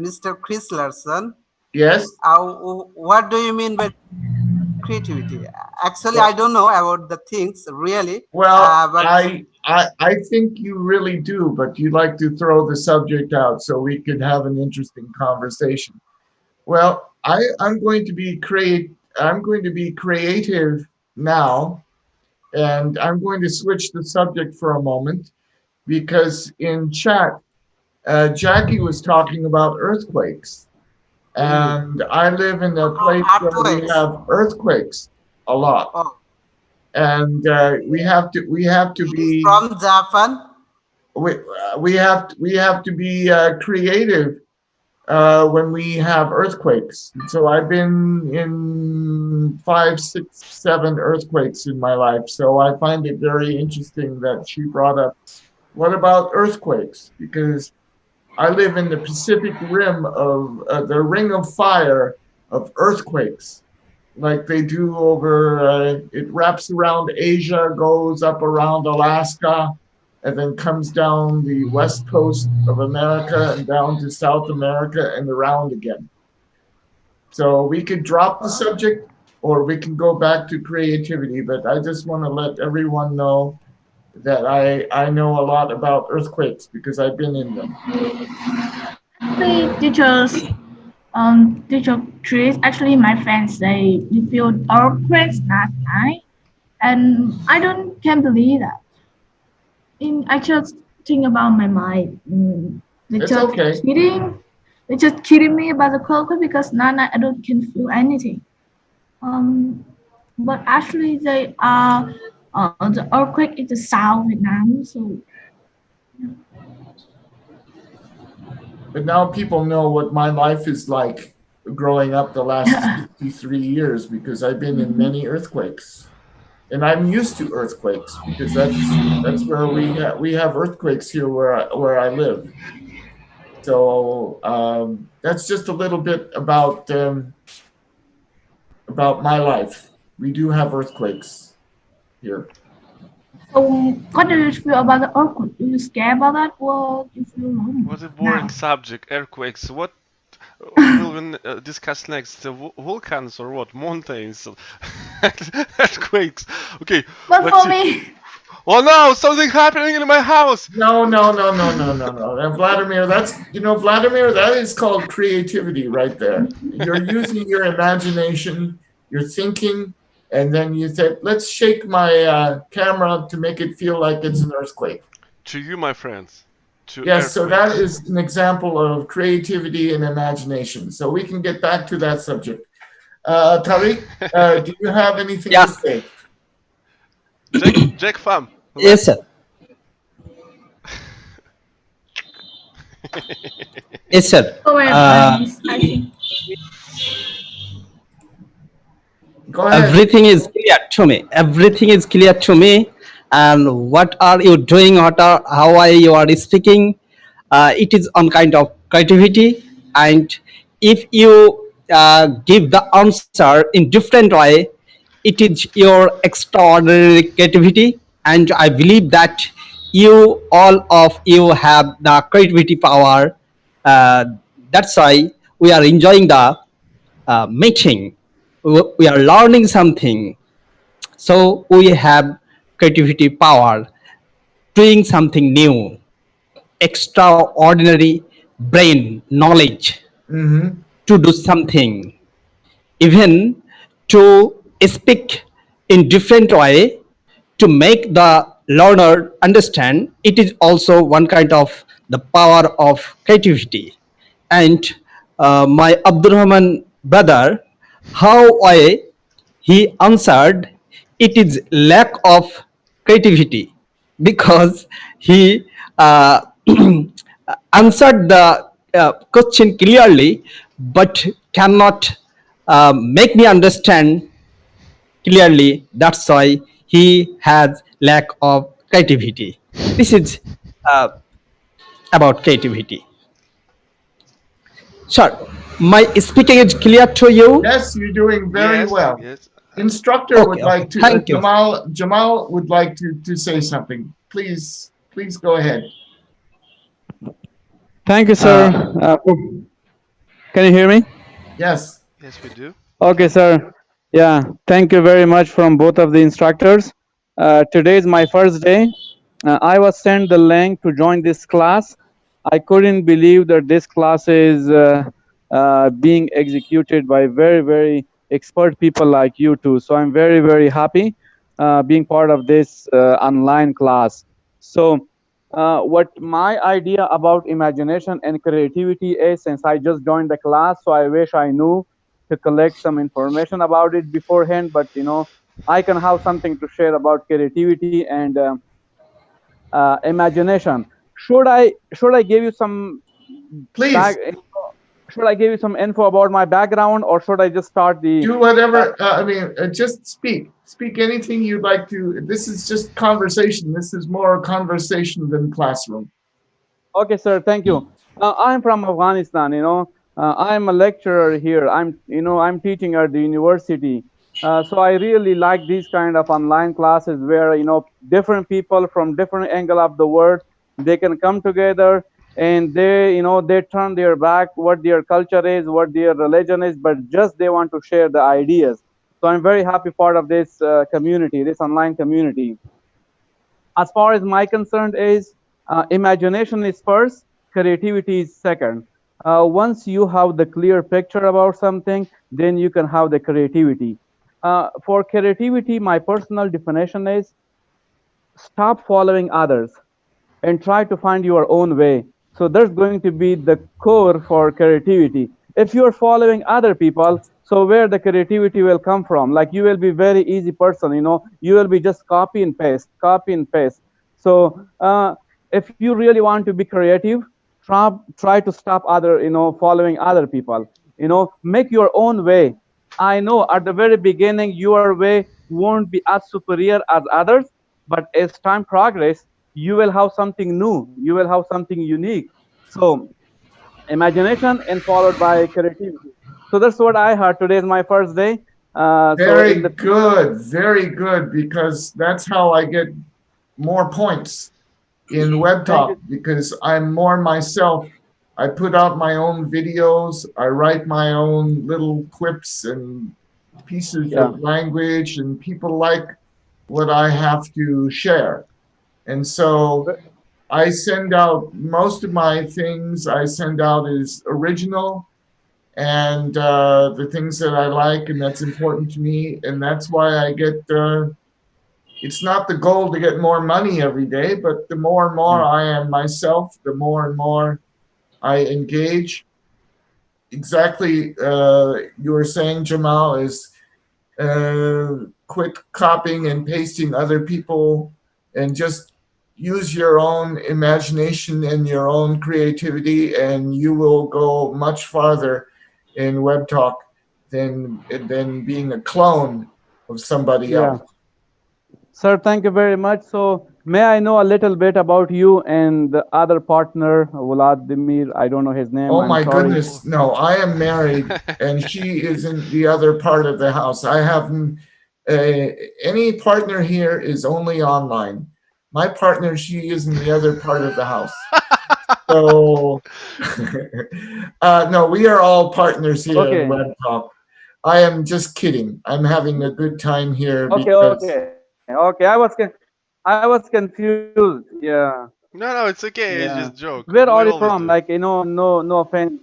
Mr. Chris Larsen. yes. What do you mean by creativity? Actually, I Well, don't know about the things really, well, but I think you really do, but you like to throw the subject out so we could have an interesting conversation. Well, I'm going to be creative now, and I'm going to switch the subject for a moment because in chat, Jackie was talking about earthquakes, and I live in a place where we earthquakes. have earthquakes a lot, Oh, and we have to it is be from Japan. we, we have to be creative when we have earthquakes. So I've been in five, six, seven earthquakes in my life. So I find it very interesting that she brought up what about earthquakes? Because I live in the Pacific Rim of the Ring of Fire of earthquakes, like they do over. It wraps around Asia, goes up around Alaska, and then comes down the west coast of America and down to South America and around again. So we could drop the subject or we can go back to creativity, but I just want to let everyone know that I know a lot about earthquakes because I've been in them. Actually, teacher Chris, actually my friends, they feel earthquakes last night, and I don't can believe that. I just think about my mind. They It's just okay. kidding. They just kidding me about the earthquake because now I don't can feel anything. Um, but actually they are the earthquake is the South Vietnam, so But now people know what my life is like growing up the last 63 years because I've been in mhm. many earthquakes. And I'm used to earthquakes because that's where we have earthquakes here where I live. So that's just a little bit about my life. We do have earthquakes here. So what do you feel about the earthquake? Do you scare about that or do you feel normal What a boring now? subject. Earthquakes. What will we discuss next? Volcans or what? Mountains? Earthquakes. Okay, But let's for see. me, Oh no, something happening in my house. No, no, no, no, no, no, no. And Vladimir, that's, Vladimir, that is called creativity right there. You're using your imagination, you're thinking, and then you say, let's shake my camera to make it feel like it's an earthquake. To you, my friends. To Yes, so that earthquakes. is an example of creativity and imagination. So we can get back to that subject. Tariq, do you have anything to Yes, say? Jack Fam, yes, let's. sir. Yes, sir. Go ahead, please. I think Go ahead. Everything is clear to me. Everything is clear to me. And what are you doing? How are you are speaking? It is on kind of creativity. And if you give the answer in different way, it is your extraordinary creativity. And I believe that all of you have the creativity power. Uh, that's why we are enjoying the meeting. We are learning something. So we have creativity power, doing something new, extraordinary brain knowledge Mm-hmm. to do something, even to speak in different way to make the learner understand. It is also one kind of the power of creativity. And my Abdurrahman brother, how I he answered, it is lack of creativity, because he answered the question clearly but cannot make me understand clearly. That's why he has lack of creativity. This is uh, about creativity. Sir, my speaking is clear to you? Yes, you're doing very Yes, well. yes. Instructor Okay, would okay. like to, Thank you. Jamal would like to say something. Please go ahead. Thank you, sir. Uh, Can you hear me? Yes. Yes, we do. Okay, sir. Yeah, thank you very much from both of the instructors. Today is my first day. I was sent the link to join this class. I couldn't believe that this class is being executed by very, very expert people like you two. So I'm very, very happy being part of this online class. So what my idea about imagination and creativity is, since I just joined the class, so I wish I knew to collect some information about it beforehand. But I can have something to share about creativity and imagination. Should I give you some back? Please Should I give you some info about my background, or should I just start the? do whatever. Just speak. Speak anything you'd like to. This is just conversation. This is more conversation than classroom. Okay, sir. Thank you. I'm from Afghanistan. I'm a lecturer here. I'm teaching at the university. So I really like these kind of online classes where different people from different angle of the world, they can come together, and they turn their back what their culture is, what their religion is, but just they want to share the ideas. So I'm very happy part of this community, this online community. As far as my concern is, imagination is first, creativity is second. Once you have the clear picture about something, then you can have the creativity. For creativity, my personal definition is stop following others and try to find your own way. So that's going to be the core for creativity. If you're following other people, so where the creativity will come from? Like, you will be very easy person, you will be just copy and paste, copy and paste. So if you really want to be creative, try to stop other, following other people. Make your own way. I know at the very beginning your way won't be as superior as others, but as time progress, you will have something new, you will have something unique. So imagination and followed by creativity. So that's what I heard. Today is my first day. So in the Very good, because that's how I get more points in web thank you. talk because I'm more myself. I put out my own videos, I write my own little quips and pieces Yeah, of language, and people like what I have to share. And so I send out most of my things, I send out as original and the things that I like and that's important to me. And that's why I get, it's not the goal to get more money every day, but the more and more I am myself, the more and more I engage. Exactly, you were saying, Jamal, is quit copying and pasting other people and just use your own imagination and your own creativity, and you will go much farther in web talk than being a clone of somebody Yeah. else. Sir, thank you very much. So, may I know a little bit about you and the other partner, Vladimir? I don't know his name. Oh I'm my sorry. goodness, no, I am married and she is in the other part of the house. I haven't, uh, any partner here is only online. My partner, she is in the other part of the house. So, no, we are all partners here in Okay. Web Talk. I am just kidding. I'm having a good time here Okay. because, Okay. Okay. I was confused. Yeah. No, no, it's okay. Yeah. It's just joke. Where are you We from? always Like, do. no offense.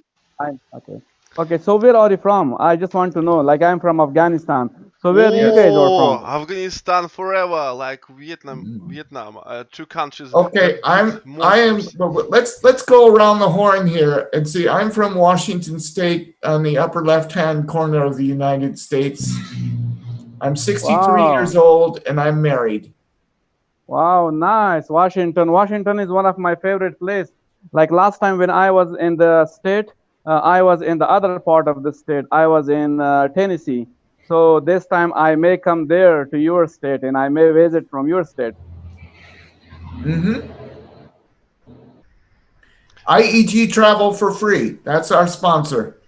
Okay. Okay. So where are you from? I just want to know. Like, I'm from Afghanistan. So where you yes. guys are Oh, from? Afghanistan forever, like Vietnam, two countries Okay, that beat I am, monsters. but let's go around the horn here and see. I'm from Washington State on the upper left-hand corner of the United States. I'm 63 years Wow. old and I'm married. Wow, nice. Washington. Washington is one of my favorite place. Like last time when I was in the state, I was in the other part of the state. I was in Tennessee. So this time I may come there to your state and I may visit from your state. Mm-hmm. IEG Travel for Free. That's our sponsor.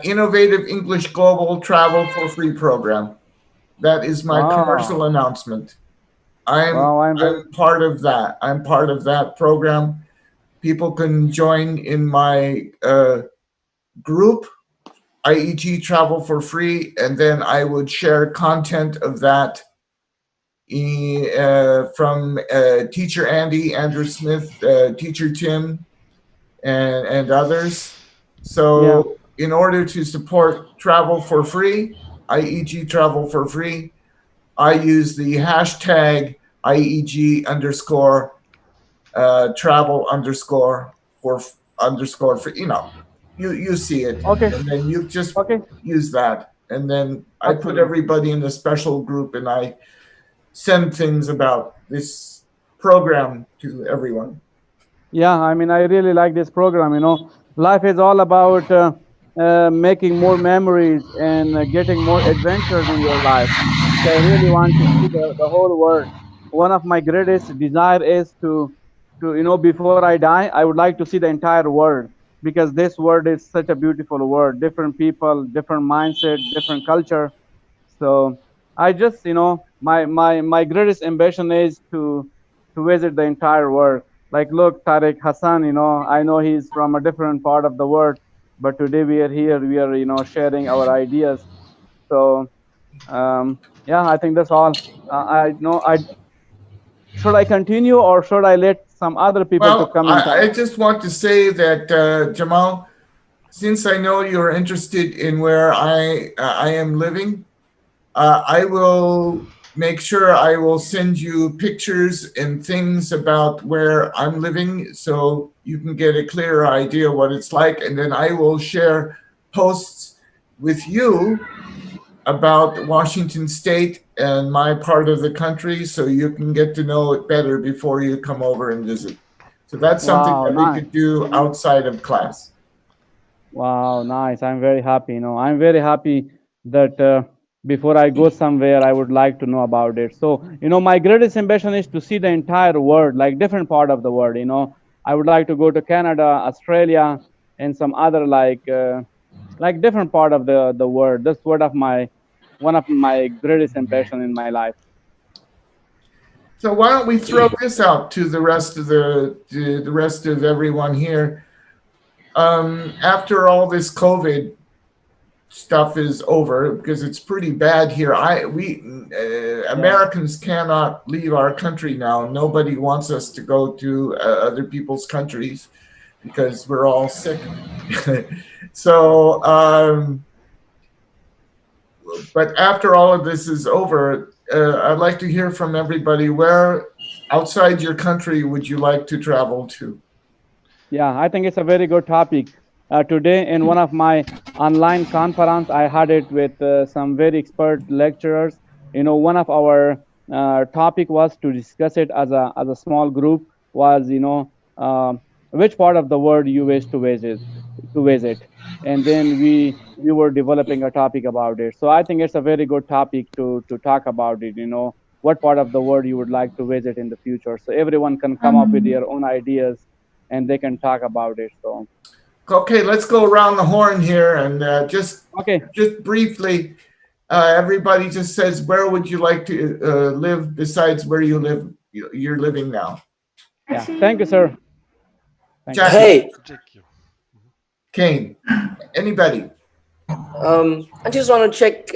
Innovative English Global Travel for Free program. That is my commercial Wow. announcement. I'm Wow, I'm very I'm part of that. I'm part of that program. People can join in my group, IEG Travel for Free, and then I would share content of that from Teacher Andy, Andrew Smith, Teacher Tim, and others. yeah. So, in order to support travel for free, IEG Travel for Free, I use the hashtag IEG underscore travel underscore for underscore for, you see it, Okay. and then you just Okay. use that, and then I put Absolutely. everybody in a special group, and I send things about this program to everyone. Yeah, I mean, I really like this program. Life is all about making more memories and getting more adventures in your life. So I really want to see the whole world. One of my greatest desire is before I die, I would like to see the entire world because this world is such a beautiful world. Different people, different mindset, different culture. So I just, my greatest ambition is to visit the entire world. Like, look, Tariq Hassan, I know he's from a different part of the world, but today we are here. We are, sharing our ideas. So, yeah, I think that's all. I know. I should I continue or should I let some other people to Well, come and I talk? just want to say that Jamal, since I know you're interested in where I am living, I will make sure I will send you pictures and things about where I'm living so you can get a clearer idea what it's like. And then I will share posts with you about Washington State and my part of the country so you can get to know it better before you come over and visit. So that's something Wow, that we nice. could do outside of class. Wow, nice. I'm very happy. I'm very happy that before I go somewhere, I would like to know about it. So, my greatest ambition is to see the entire world, like different part of the world. I would like to go to Canada, Australia, and some other like different part of the world. That's one of my greatest ambition in my life. So why don't we throw this out to the rest of the rest of everyone here? After all this COVID, stuff is over because it's pretty bad here. Americans cannot leave our country now. Nobody wants us to go to other people's countries because we're all sick. So, but after all of this is over, I'd like to hear from everybody. Where outside your country would you like to travel to? Yeah, I think it's a very good topic. Today, in one of my online conference, I had it with some very expert lecturers. One of our topic was to discuss it as a small group. Was which part of the world you wish to visit, and then we were developing a topic about it. So I think it's a very good topic to talk about it. What part of the world you would like to visit in the future, so everyone can come up with their own ideas and they can talk about it. So Okay, let's go around the horn here and just okay, briefly, everybody just says where would you like to live besides where you're living now. yeah, thank you, sir. Thank you. Jackie, Hey, Jackie. Kane, anybody? I just want to check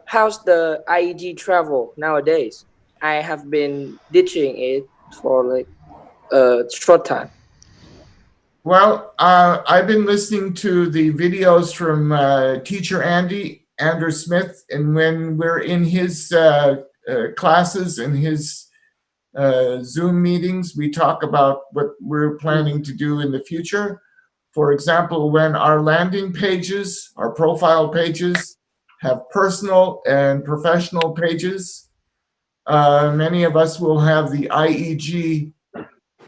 how's the IEG travel nowadays. I have been ditching it for like a short time. Well, I've been listening to the videos from teacher Andrew Smith, and when we're in his classes and his Zoom meetings, we talk about what we're planning to do in the future. For example, when our landing pages, our profile pages, have personal and professional pages, many of us will have the IEG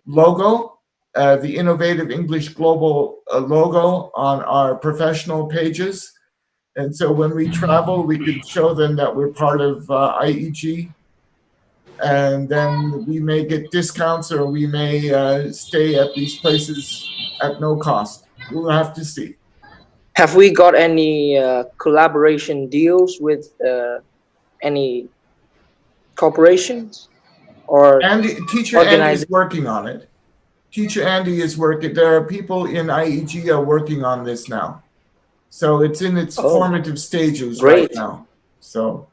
logo, the Innovative English Global logo on our professional pages. And so when we travel, we could show them that we're part of IEG. And then we may get discounts or we may stay at these places at no cost. We'll have to see. Have we got any collaboration deals with any corporations or Teacher Andy is working on it. Teacher Andy is working. There are people in IEG are working on this now. So it's in its formative stages right now. So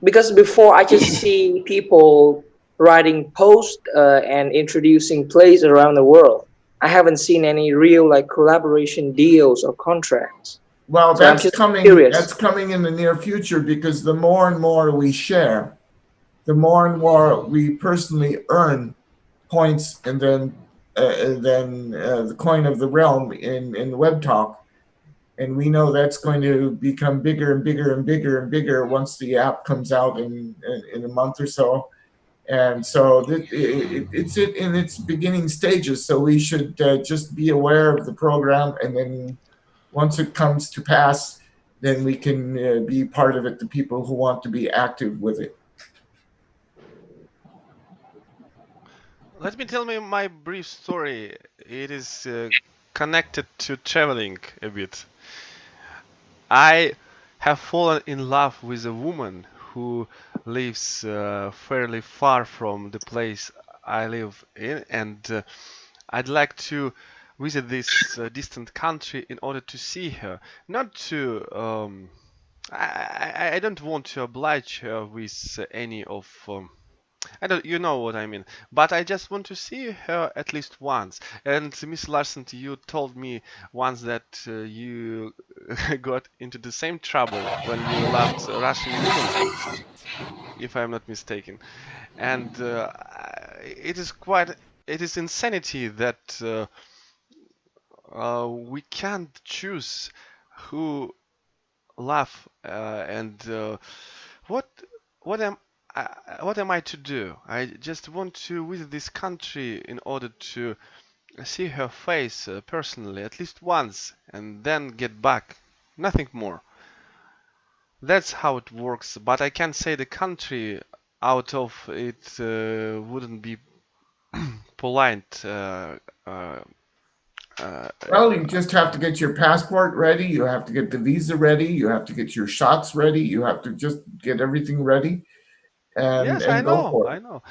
because before I just see people writing posts and introducing plays around the world. I haven't seen any real like collaboration deals or contracts. Well, so that's coming. That's coming in the near future because the more and more we share, the more and more we personally earn points, and then the coin of the realm in Web Talk. And we know that's going to become bigger and bigger and bigger and bigger once the app comes out in a month or so. And so it's in its beginning stages. So we should just be aware of the program, and then once it comes to pass, then we can be part of it. The people who want to be active with it. Let me tell me my brief story. It is connected to traveling a bit. I have fallen in love with a woman who lives fairly far from the place I live in, and I'd like to visit this distant country in order to see her. Not to I don't want to oblige her with any of I don't, you know what I mean. But I just want to see her at least once. And Miss Larsen, you told me once that you got into the same trouble when you loved a Russian woman, if I'm not mistaken. And it is insanity that we can't choose who love and what what am what am I to do? I just want to visit this country in order to see her face personally at least once and then get back. Nothing more. That's how it works. But I can't say the country out of it wouldn't be polite. Well, you just have to get your passport ready. You have to get the visa ready. You have to get your shots ready. You have to just get everything ready and Yes, I go know, for I it. know.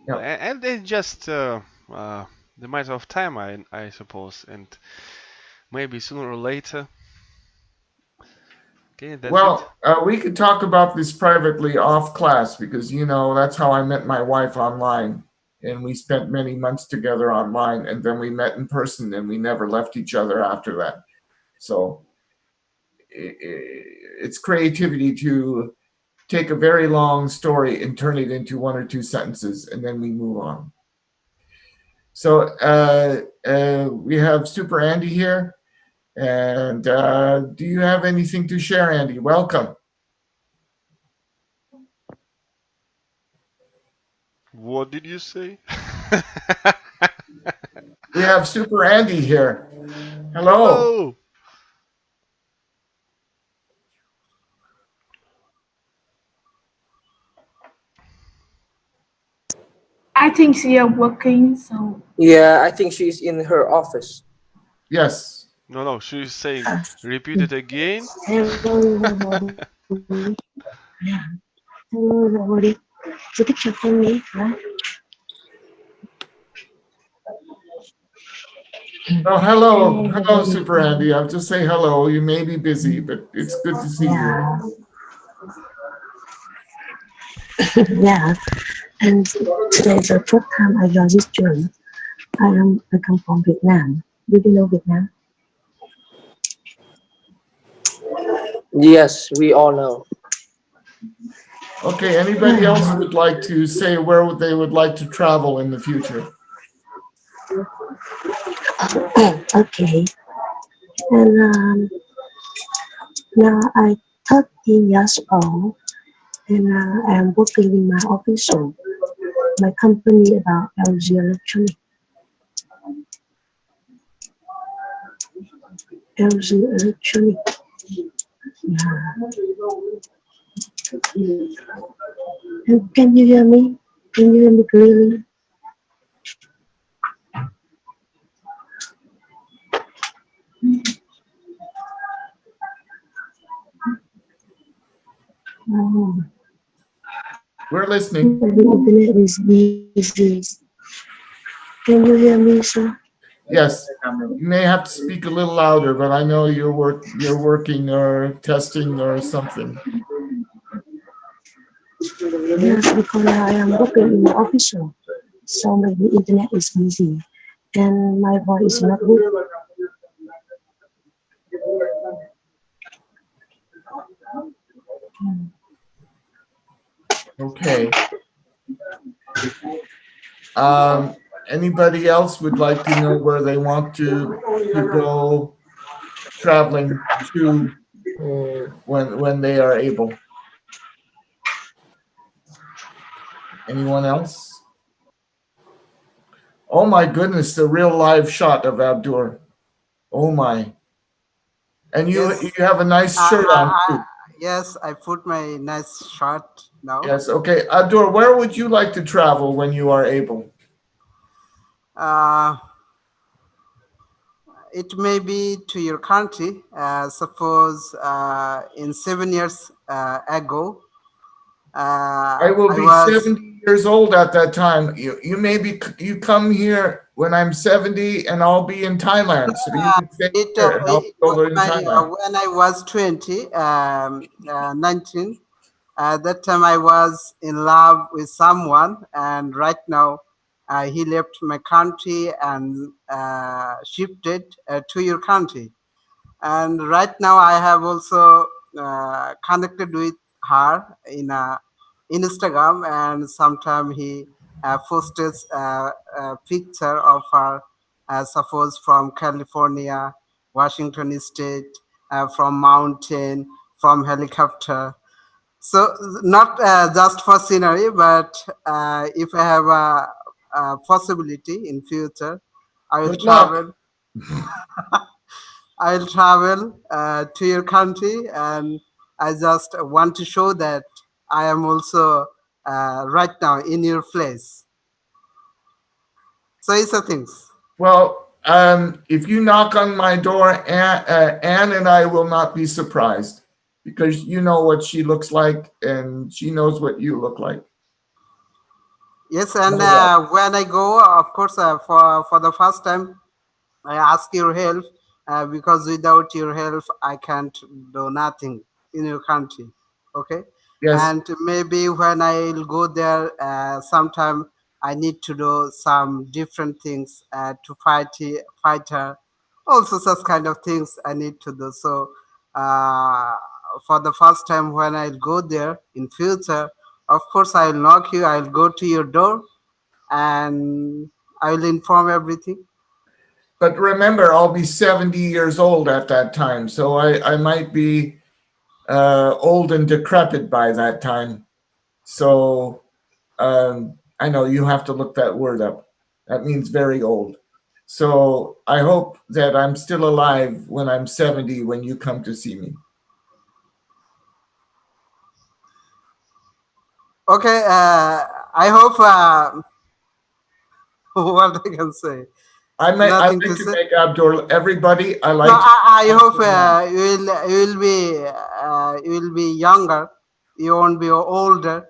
Yeah. And it's just the matter of time, I suppose, and maybe sooner or later Okay, that's it. Well, we could talk about this privately off class because, that's how I met my wife online. And we spent many months together online, and then we met in person, and we never left each other after that. So it's creativity to take a very long story and turn it into one or two sentences, and then we move on. So we have Super Andy here. And do you have anything to share, Andy? Welcome. What did you say? We have Super Andy here. Hello. Hello. I think she are working, so Yeah, I think she's in her office. Yes. No, no, she's saying, repeat it again. Hello, everybody. Chị thích chào con nhé. Oh, hello. Hello, Super Andy. I'll just say hello. You may be busy, but it's good to see you. Yeah, yeah. And today is the first time I joined this journey. I come from Vietnam. Do you know Vietnam? Yes, we all know. Okay. Anybody else would like to say where they would like to travel in the future? Okay. And now I 13 years old, and I'm working in my office. So my company about LG Electronic. LG Electronic. Yeah. And can you hear me? Can you hear me clearly? Oh, We're listening. the internet is busy. Can you hear me, sir? Yes. You may have to speak a little louder, but I know you're working or testing or something. Yes, because I am working in the office, so maybe internet is busy, and my voice is not good. Okay. Anybody else would like to know where they want to go traveling to when they are able? Anyone else? Oh my goodness, the real live shot of Abdur. Oh my. And you Yes, have a nice shirt on too. yes, I put my nice shirt now. Yes, okay. Abdur, where would you like to travel when you are able? Uh, it may be to your country. Suppose in 7 years ago, I will I be was 70 years old at that time. You come here when I'm 70 and I'll be in Thailand. So you can stay here and I'll be over in Thailand. when I was 20, 19. That time I was in love with someone, and right now he left my country and shifted to your country. And right now I have also connected with her in Instagram, and sometimes he posts a picture of her, suppose from California, Washington State, from mountain, from helicopter. So not just for scenery, but if I have a possibility in future, I will Good luck. travel. I will travel to your country, and I just want to show that I am also right now in your place. So it's a things. Well, if you knock on my door, Anne and I will not be surprised because you know what she looks like and she knows what you look like. Yes, and No doubt. when I go, of course, for the first time, I ask your help because without your help, I can't do nothing. in your country. Okay, Yes. and maybe when I'll go there, sometime I need to do some different things to fight her. Also, such kind of things I need to do. So, uh, for the first time when I'll go there in future, of course I'll knock you. I'll go to your door, and I will inform everything. But remember, I'll be 70 years old at that time, so I might be old and decrepit by that time. So I know you have to look that word up. That means very old. So I hope that I'm still alive when I'm 70 when you come to see me. Okay, I hope what I can say. I Nothing like to to say. make Abdul everybody. I No, like to I make hope Abdul laugh. you will be younger. You won't be older,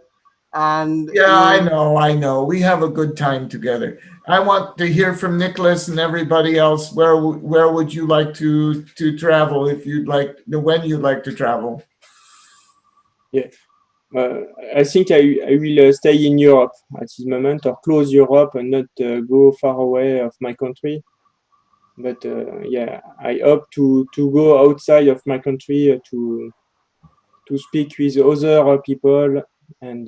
and Yeah, you I will. know, I know. We have a good time together. I want to hear from Nicholas and everybody else. Where would you like to travel if you'd like when you'd like to travel? Yeah. I think I will stay in Europe at this moment, or close Europe and not go far away of my country. But yeah, I hope to go outside of my country to speak with other people and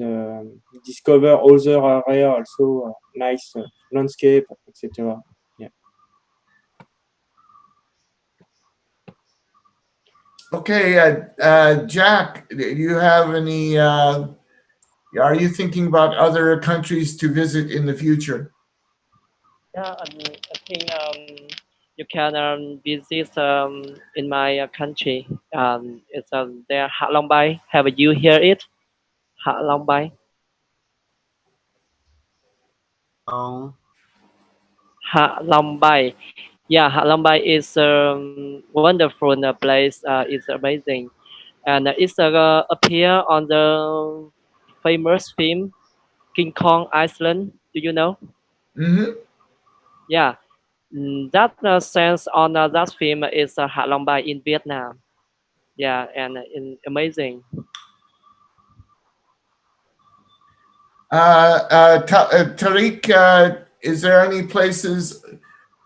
discover other area also, nice landscape, etc. Yeah. Okay, Jack, do you have any? Are you thinking about other countries to visit in the future? Yeah, I think you can visit in my country. It's there Hạ Long Bay. Have you heard it? Hạ Long Bay. No. Hạ Long Bay. Yeah, Hạ Long Bay is wonderful place. It's amazing, and it's appear on the famous film King Kong Island. Do you know? Hmm. Yeah, that sense on that film is Hạ Long Bay in Vietnam. Yeah, and amazing. Tariq, is there any places?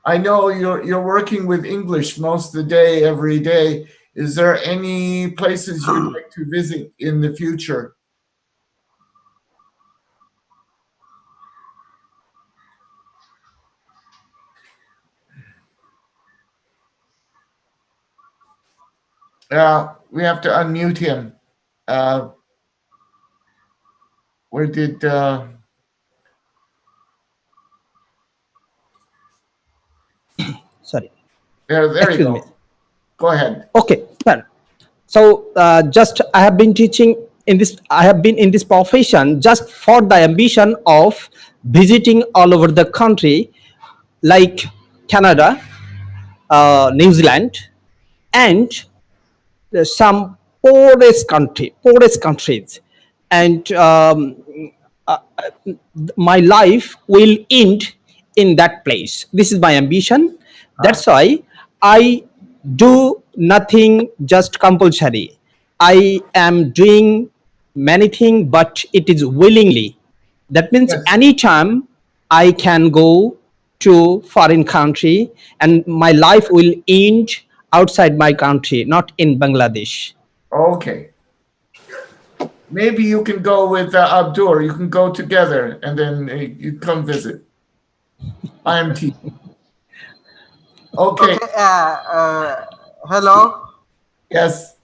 I know you're working with English most of the day, every day. Is there any places you'd like to visit in the future? We have to unmute him. Uh, where did? Sorry, There you excuse me. go. Go ahead. Okay, well, so just I have been teaching in this. I have been in this profession just for the ambition of visiting all over the country, like Canada, New Zealand, and some poorest countries, and my life will end in that place. This is my ambition. Uh, That's why I do nothing just compulsory. I am doing many things, but it is willingly. That means yes. anytime I can go to foreign country and my life will end outside my country, not in Bangladesh. Okay. Maybe you can go with Abdur. You can go together, and then you come visit. IMT. Okay. Okay. Hello. Yes.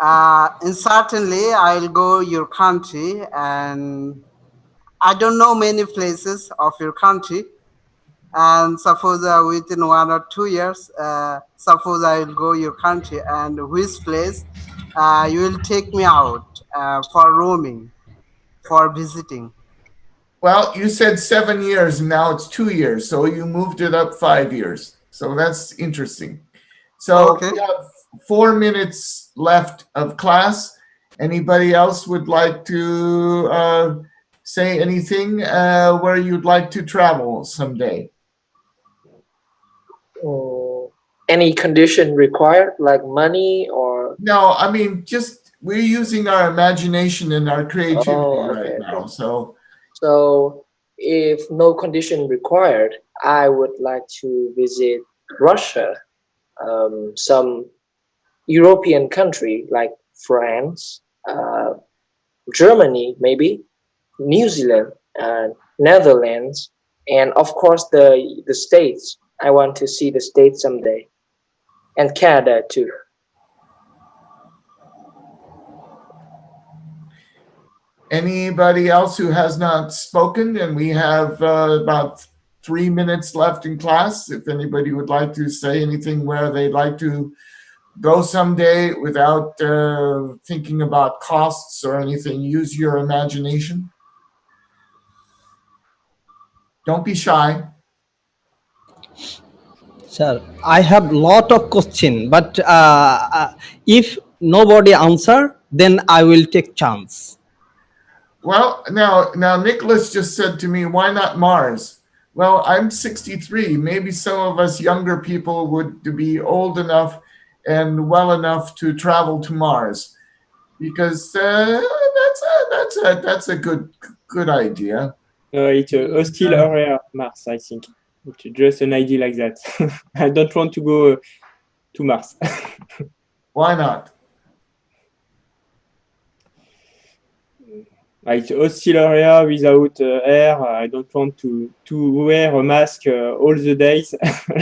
And certainly, I'll go your country, and I don't know many places of your country. And suppose within 1 or 2 years, suppose I will go your country, and which place you will take me out for roaming, for visiting. Well, you said 7 years, and now it's 2 years, so you moved it up 5 years. So that's interesting. So Okay. we have 4 minutes left of class. Anybody else would like to say anything where you'd like to travel someday? Any condition required, like money or No, I mean, just we're using our imagination and our creativity Oh, right okay, now. okay. So, So, if no condition required, I would like to visit Russia, some European country like France, Germany, maybe New Zealand, and Netherlands, and of course the States. I want to see the States someday, and Canada too. anybody else who has not spoken, and we have about 3 minutes left in class. If anybody would like to say anything where they'd like to go someday without thinking about costs or anything, use your imagination. Don't be shy. Sir, I have lot of question, but if nobody answer, then I will take chance. Well, now Nicholas just said to me, why not Mars? Well, I'm 63. Maybe some of us younger people would be old enough and well enough to travel to Mars, because that's a good idea. It's a hostile area, Mars, I think. It's just an idea like that. I don't want to go to Mars. Why not? It's a hostile area without air. I don't want to wear a mask all the days,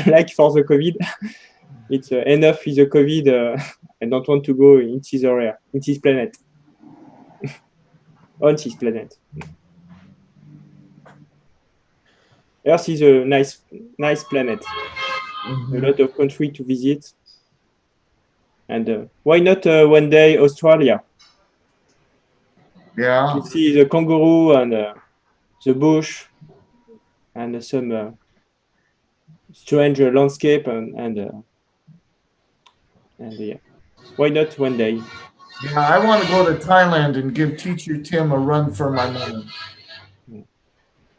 like for the COVID. It's enough with the COVID. I don't want to go in this area, in this planet, on this planet. Earth is a nice planet. A lot of country to visit, and why not one day Australia? Yeah. To see the kangaroo and the bush and some strange landscape and yeah, why not one day? Yeah, I want to go to Thailand and give Teacher Tim a run for my money.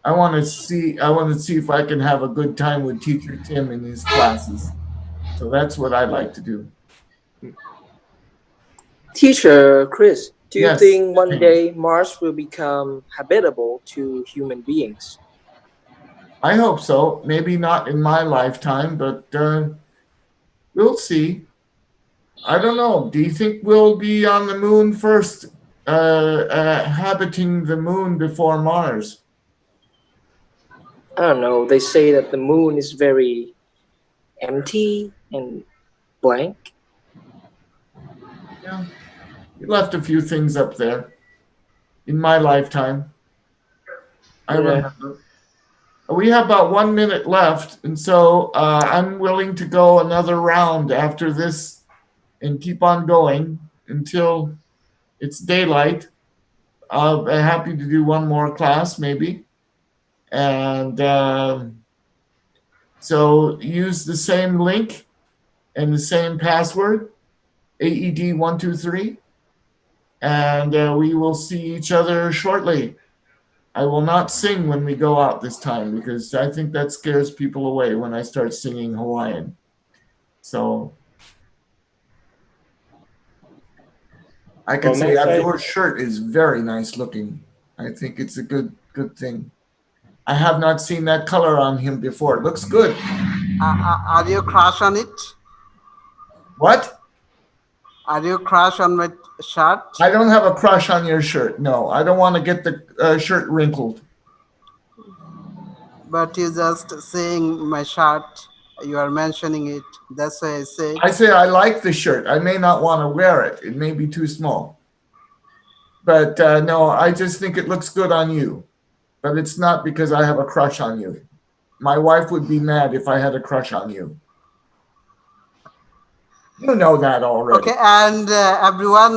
I want to see if I can have a good time with Teacher Tim in his classes. So that's what I'd like to do. Teacher Chris, do you Yes. think one day Mars will become habitable to human beings? I hope so. Maybe not in my lifetime, but we'll see. I don't know. Do you think we'll be on the moon first, habiting the moon before Mars? I don't know. They say that the moon is very empty and blank. Yeah. We left a few things up there in my lifetime. I Yeah. remember. We have about 1 minute left, and so I'm willing to go another round after this and keep on going until it's daylight. I'll be happy to do one more class, maybe. And so use the same link and the same password, AED123, and we will see each other shortly. I will not sing when we go out this time because I think that scares people away when I start singing Hawaiian. So I can From my say side, Abdur's shirt is very nice looking. I think it's a good thing. I have not seen that color on him before. It looks good. Are you crush on it? What? Are you crush on my shirt? I don't have a crush on your shirt. No, I don't want to get the shirt wrinkled. But you just saying my shirt. You are mentioning it. That's why I said. I say I like the shirt. I may not want to wear it. It may be too small. But no, I just think it looks good on you. But it's not because I have a crush on you. My wife would be mad if I had a crush on you. You know that already. Okay, and everyone,